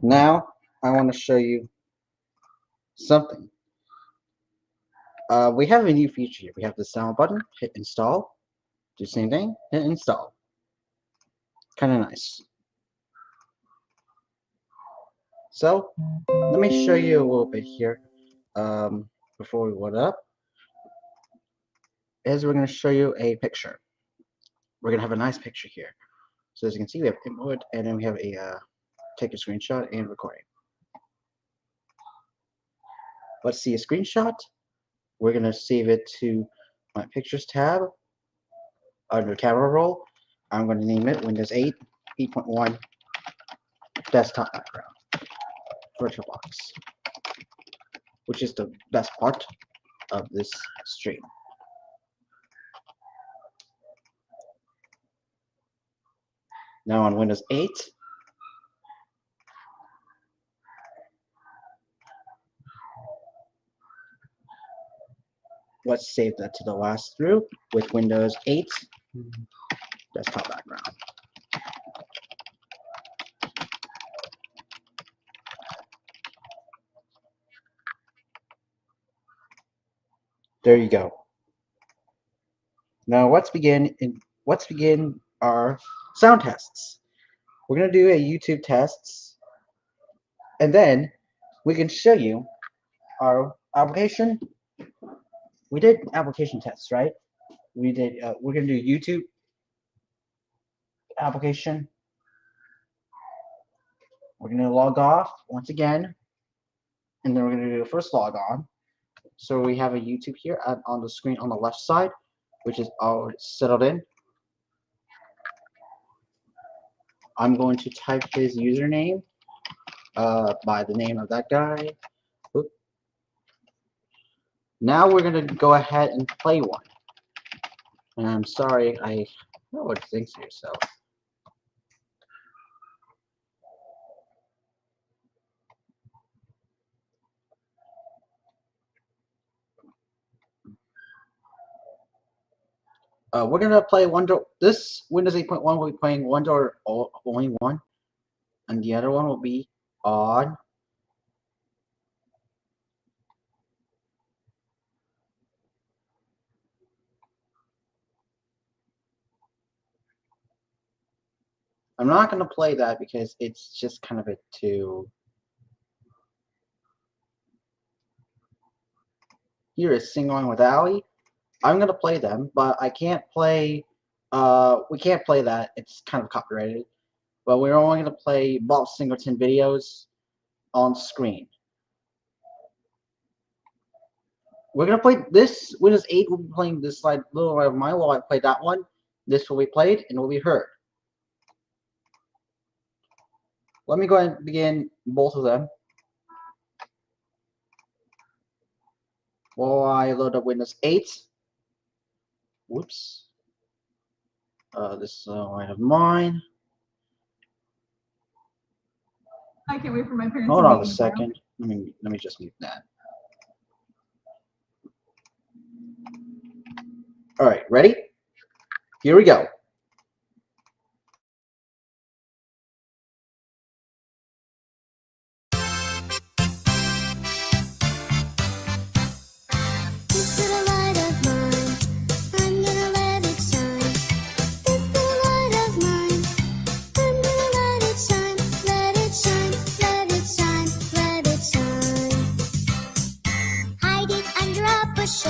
Now I want to show you something. We have a new feature here. We have the sound button. Hit install. Do the same thing. Hit install. Kind of nice. So let me show you a little bit here. Before we load up, is we're going to show you a picture. We're going to have a nice picture here. So as you can see, we have input, and then we have a take a screenshot and recording. Let's see a screenshot. We're going to save it to my pictures tab under camera roll. I'm going to name it Windows 8 8.1 desktop background VirtualBox, which is the best part of this stream. Now on Windows 8, let's save that to the last through with Windows 8 desktop background. There you go. Now let's begin our sound tests. We're gonna do a YouTube tests, and then we can show you our application. We did application tests, right? We did. We're gonna do YouTube application. We're gonna log off once again, and then we're gonna do the first log on. So we have a YouTube here on the screen on the left side, which is all settled in. I'm going to type his username by the name of that guy. Oop. Now we're going to go ahead and play one. And I'm sorry, I don't know what to think to yourself. We're going to play one door. This Windows 8.1 will be playing one door only one, and the other one will be on. I'm not going to play that because it's just kind of a too. Here is Sing Along with Ali. I'm going to play them, but I can't play. We can't play that. It's kind of copyrighted. But we're only going to play Bob Singleton videos on screen. We're going to play this. Windows 8 will be playing this slide little of mine while I play that one. This will be played and will be heard. Let me go ahead and begin both of them. While I load up Windows 8. Whoops. This is one of mine. I can't wait for my parents. Hold on a second. Let me just mute that. All right, ready? Here we go.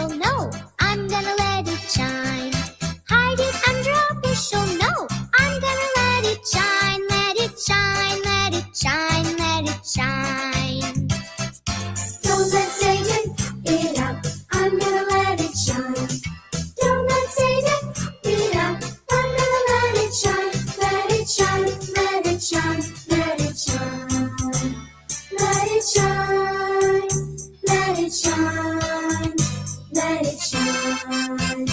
No, I'm gonna let it shine. Hide it under a bushel. No, I'm gonna let it shine. Let it shine, let it shine, let it shine. Don't let Satan eat it up. I'm gonna let it shine. Don't let Satan eat it up. I'm gonna let it shine. Let it shine, let it shine, let it shine. Let it shine, let it shine. Let it shine.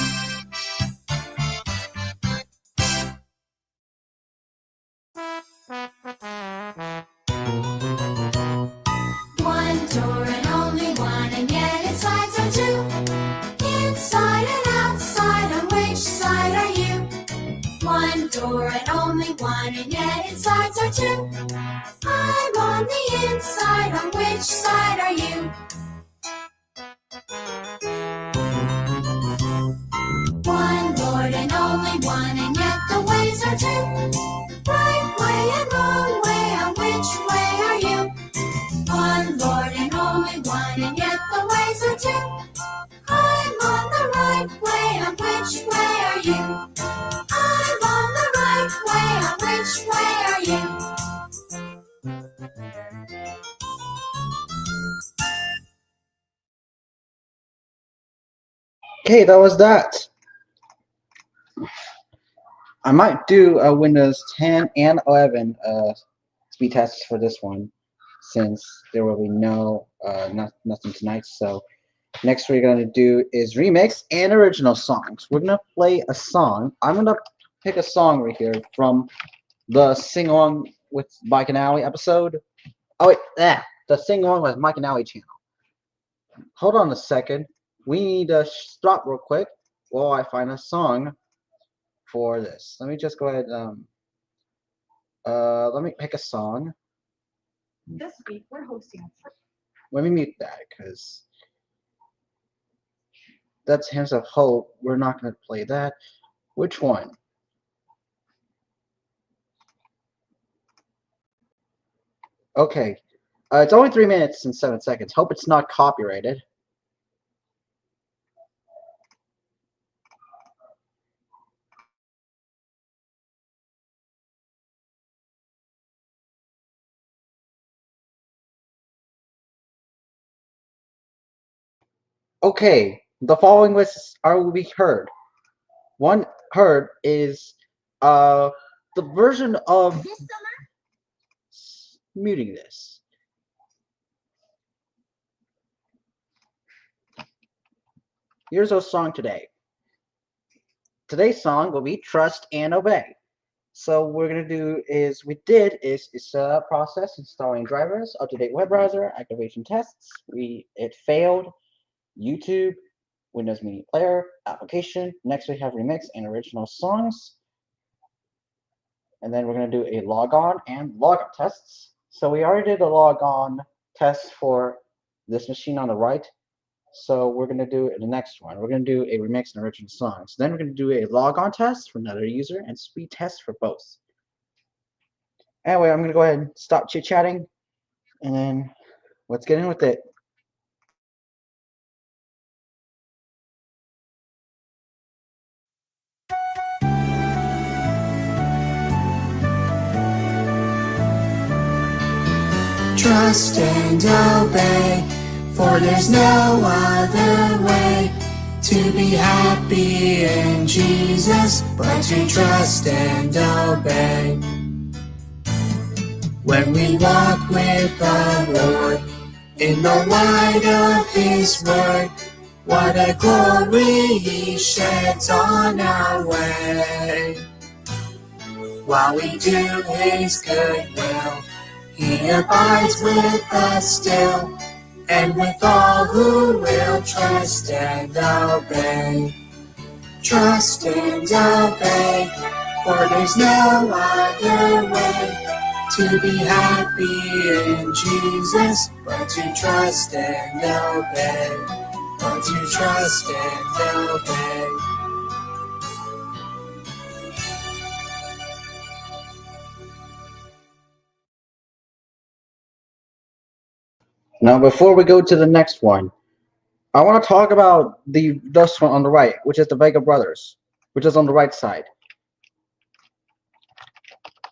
One door and only one, and yet its sides are two. Inside and outside, on which side are you? One door and only one, and yet its sides are two. I'm on the inside, on which side are you? One Lord and only one, and yet the ways are two. Right way and wrong way, on which way are you? One Lord and only one, and yet the ways are two. I'm on the right way, on which way are you? I'm on the right way, on which way are you? Okay, that was that. I might do a Windows 10 and 11 speed tests for this one, since there will be nothing tonight. So next we're gonna do is remix and original songs. We're gonna play a song. I'm gonna pick a song right here from the Sing Along with Mike and Allie episode. Oh wait, the Sing Along with Mike and Allie channel. Hold on a second. We need to stop real quick while I find a song for this. Let me just go ahead. Let me pick a song. This week we're hosting. Let me mute that because that's Hands of Hope. We're not going to play that. Which one? Okay. It's only 3 minutes and 7 seconds. Hope it's not copyrighted. Okay, the following lists will be heard. One heard is the version of This summer? muting this. Here's our song today. Today's song will be Trust and Obey. So what we're gonna do is process installing drivers, up-to-date web browser, activation tests. It failed. YouTube, Windows Media Player, application. Next we have remix and original songs. And then we're gonna do a logon and logout tests. So we already did a logon test for this machine on the right. So we're gonna do the next one. We're gonna do a remix and original songs. Then we're gonna do a logon test for another user and speed test for both. Anyway, I'm gonna go ahead and stop chit-chatting, and then let's get in with it. Trust and obey, for there's no other way to be happy in Jesus but to trust and obey. When we walk with the Lord in the light of His Word, what a glory He sheds on our way. While we do His good will, He abides with us still, and with all who will trust and obey. Trust and obey, for there's no other way to be happy in Jesus, but to trust and obey, but to trust and obey. Now, before we go to the next one, I want to talk about this one on the right, which is the Vega Brothers, which is on the right side.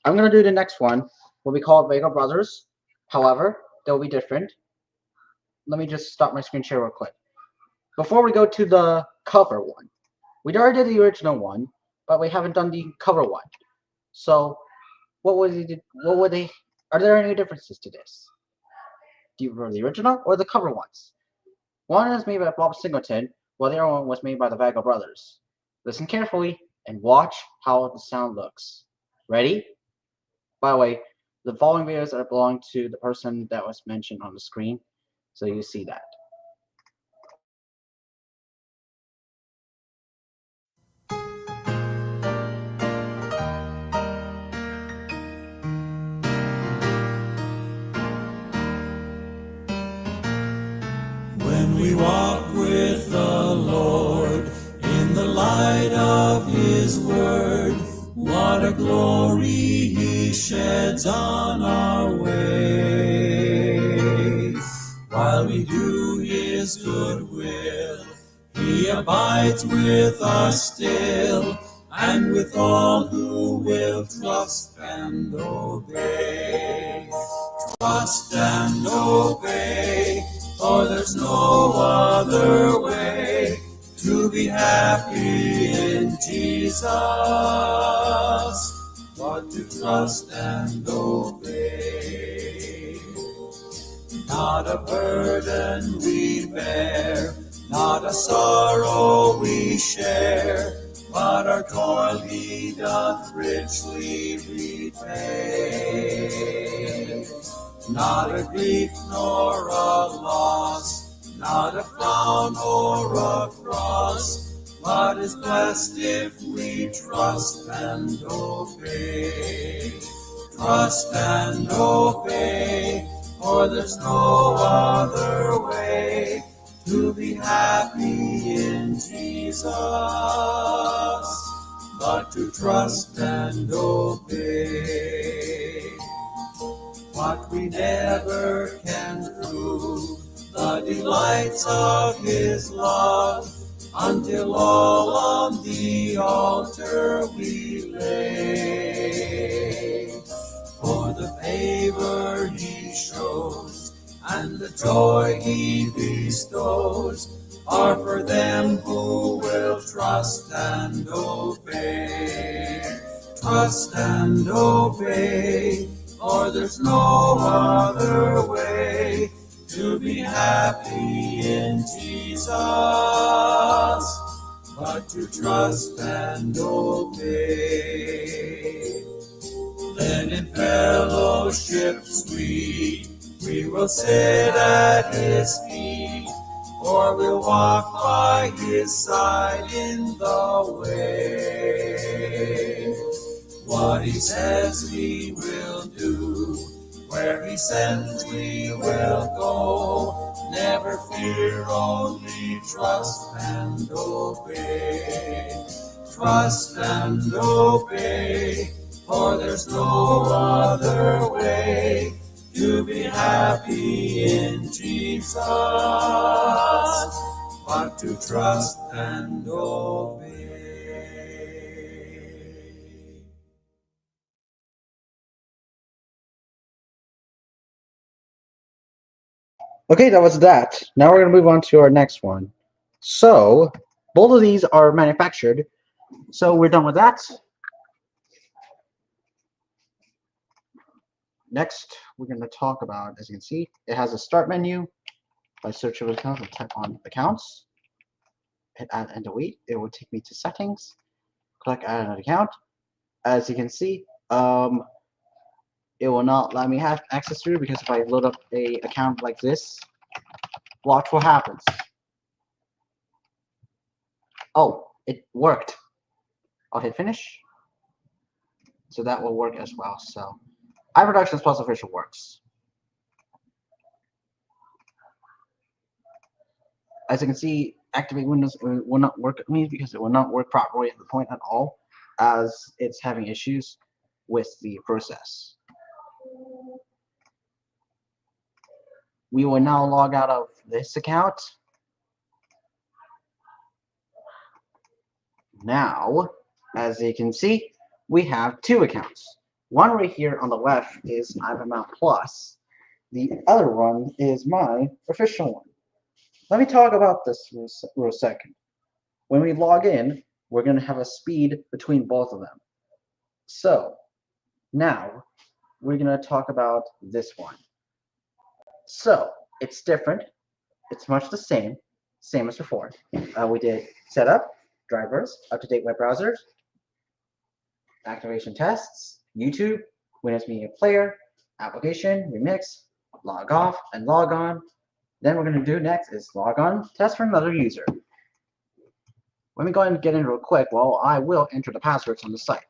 I'm going to do the next one, what we call Vega Brothers. However, they'll be different. Let me just stop my screen share real quick. Before we go to the cover one, we already did the original one, but we haven't done the cover one. So, are there any differences to this? Do you prefer the original or the cover ones? One is made by Bob Singleton, while the other one was made by the Vega Brothers. Listen carefully and watch how the sound looks. Ready? By the way, the following videos belong to the person that was mentioned on the screen, so you see that. When we walk with the Lord in the light of His Word, what a glory He sheds on our way. While we do His good will, He abides with us still, and with all who will trust and obey. Trust and obey, for there's no other way to be happy in Jesus, but to trust and obey. Not a burden we bear, not a sorrow we share, but our toil He doth richly repay. Not a grief nor a loss, not a frown or a cross, but is blessed if we trust and obey. Trust and obey, for there's no other way to be happy in Jesus, but to trust and obey. What we never can prove, the delights of His love, until all on the altar we lay. For the favor He shows, and the joy He bestows, are for them who will trust and obey. Trust and obey, for there's no other way to be happy in Jesus, but to trust and obey. Then in fellowship sweet we will sit at His feet, or we'll walk by His side in the way. What He says we will do, where He sends we will go. Never fear, only trust and obey. Trust and obey, for there's no other way to be happy in Jesus, but to trust and obey. Okay, that was that. Now we're going to move on to our next one. So, both of these are manufactured. So we're done with that. Next, we're going to talk about, as you can see, it has a start menu. If I search over accounts and type on accounts, hit add and delete, it will take me to settings. Click add an account. As you can see, it will not let me have access to it because if I load up a account like this, watch what happens. Oh, it worked. I'll hit finish. So that will work as well. So iProductions plus official works. As you can see, activate Windows will not work at me because it will not work properly at the point at all, as it's having issues with the process. We will now log out of this account. Now, as you can see, we have two accounts. One right here on the left is iPadMount Plus. The other one is my official one. Let me talk about this for a second. When we log in, we're going to have a speed between both of them. So, now, we're going to talk about this one. So, it's different. It's much the same as before. We did setup, drivers, up-to-date web browsers, activation tests, YouTube, Windows Media Player, application, remix, log off, and log on. Then we're going to do next is log on, test for another user. Let me go ahead and get in real quick while I will enter the passwords on the site.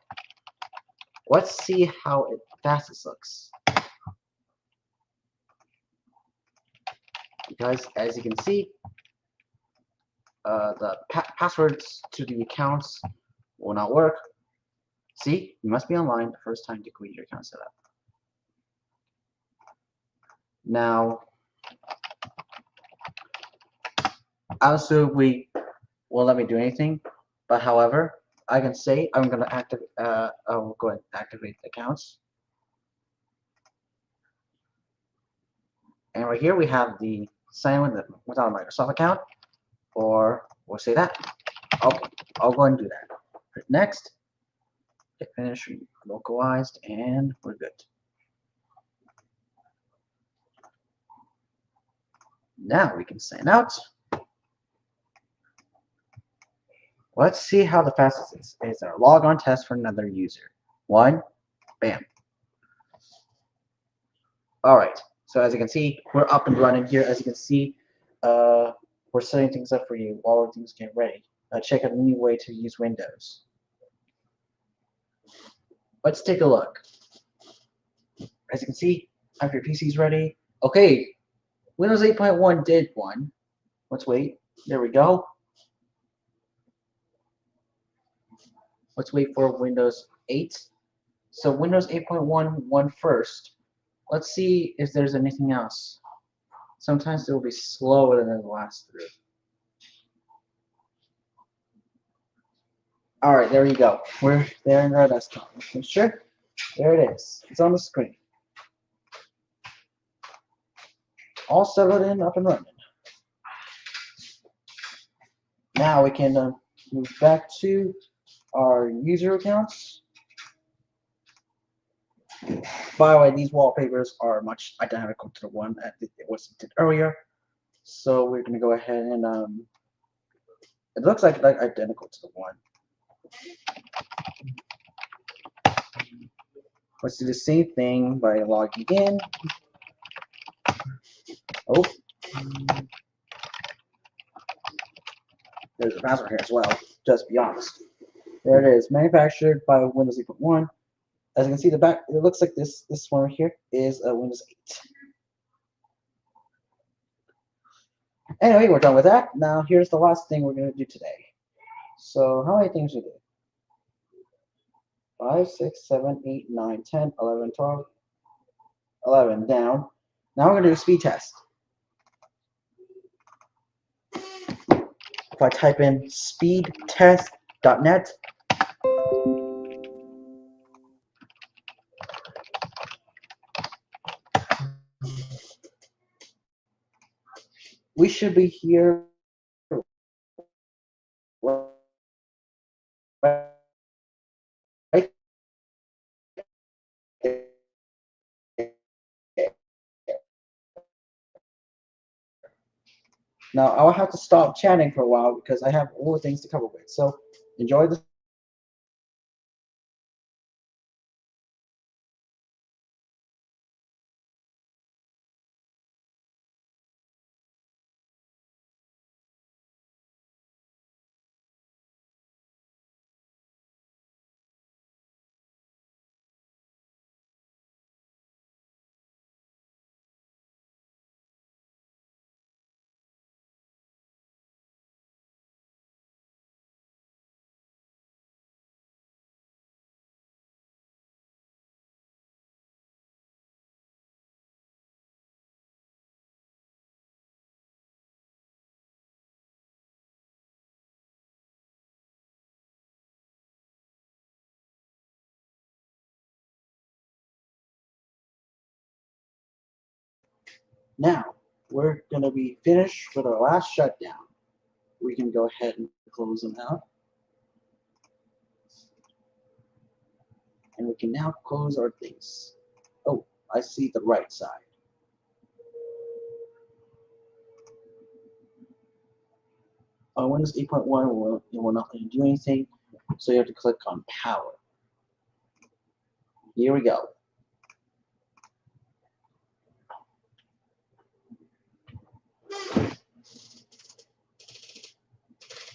Let's see how fast this looks. Because as you can see, the passwords to the accounts will not work. See, you must be online the first time to complete your account setup. Now, absolutely won't let me do anything, but however, I can say I'm going to activate. I'll go ahead and activate the accounts. And right here we have the sign in without a Microsoft account, or we'll say that. Okay, I'll go ahead and do that. Hit next, hit finish, localized, and we're good. Now we can sign out. Let's see how the fastest is. Is our logon test for another user. One, bam. All right. So as you can see, we're up and running here. As you can see, we're setting things up for you while things get ready. Check out a new way to use Windows. Let's take a look. As you can see, after your PC is ready. Okay, Windows 8.1 did one. Let's wait. There we go. Let's wait for Windows 8. So Windows 8.1 won first. Let's see if there's anything else. Sometimes it will be slower than the last three. Alright, there you go. We're there in our desktop. Sure? There it is. It's on the screen. All settled in, up and running. Now we can move back to our user accounts. By the way, these wallpapers are much identical to the one that it was did earlier. So we're going to go ahead and it looks like identical to the one. Let's do the same thing by logging in. Oh, there's a password here as well. Just be honest. There it is, manufactured by Windows 8.1. As you can see, the back, it looks like this one right here is a Windows 8. Anyway, we're done with that. Now here's the last thing we're going to do today. So how many things we did? 5, 6, 7, 8, 9, 10, 11, 12, 11 down. Now we're going to do a speed test. If I type in speedtest.net, we should be here right there. Now I'll have to stop chatting for a while because I have all the things to cover with. So enjoy the Now, we're going to be finished with our last shutdown. We can go ahead and close them out. And we can now close our things. Oh, I see the right side. On Windows 8.1, it will not let you do anything, so you have to click on Power. Here we go.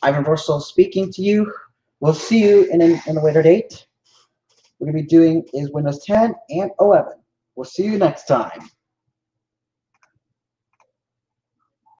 Ivan Versal speaking to you. We'll see you in a later date. We're going to be doing is Windows 10 and 11. We'll see you next time.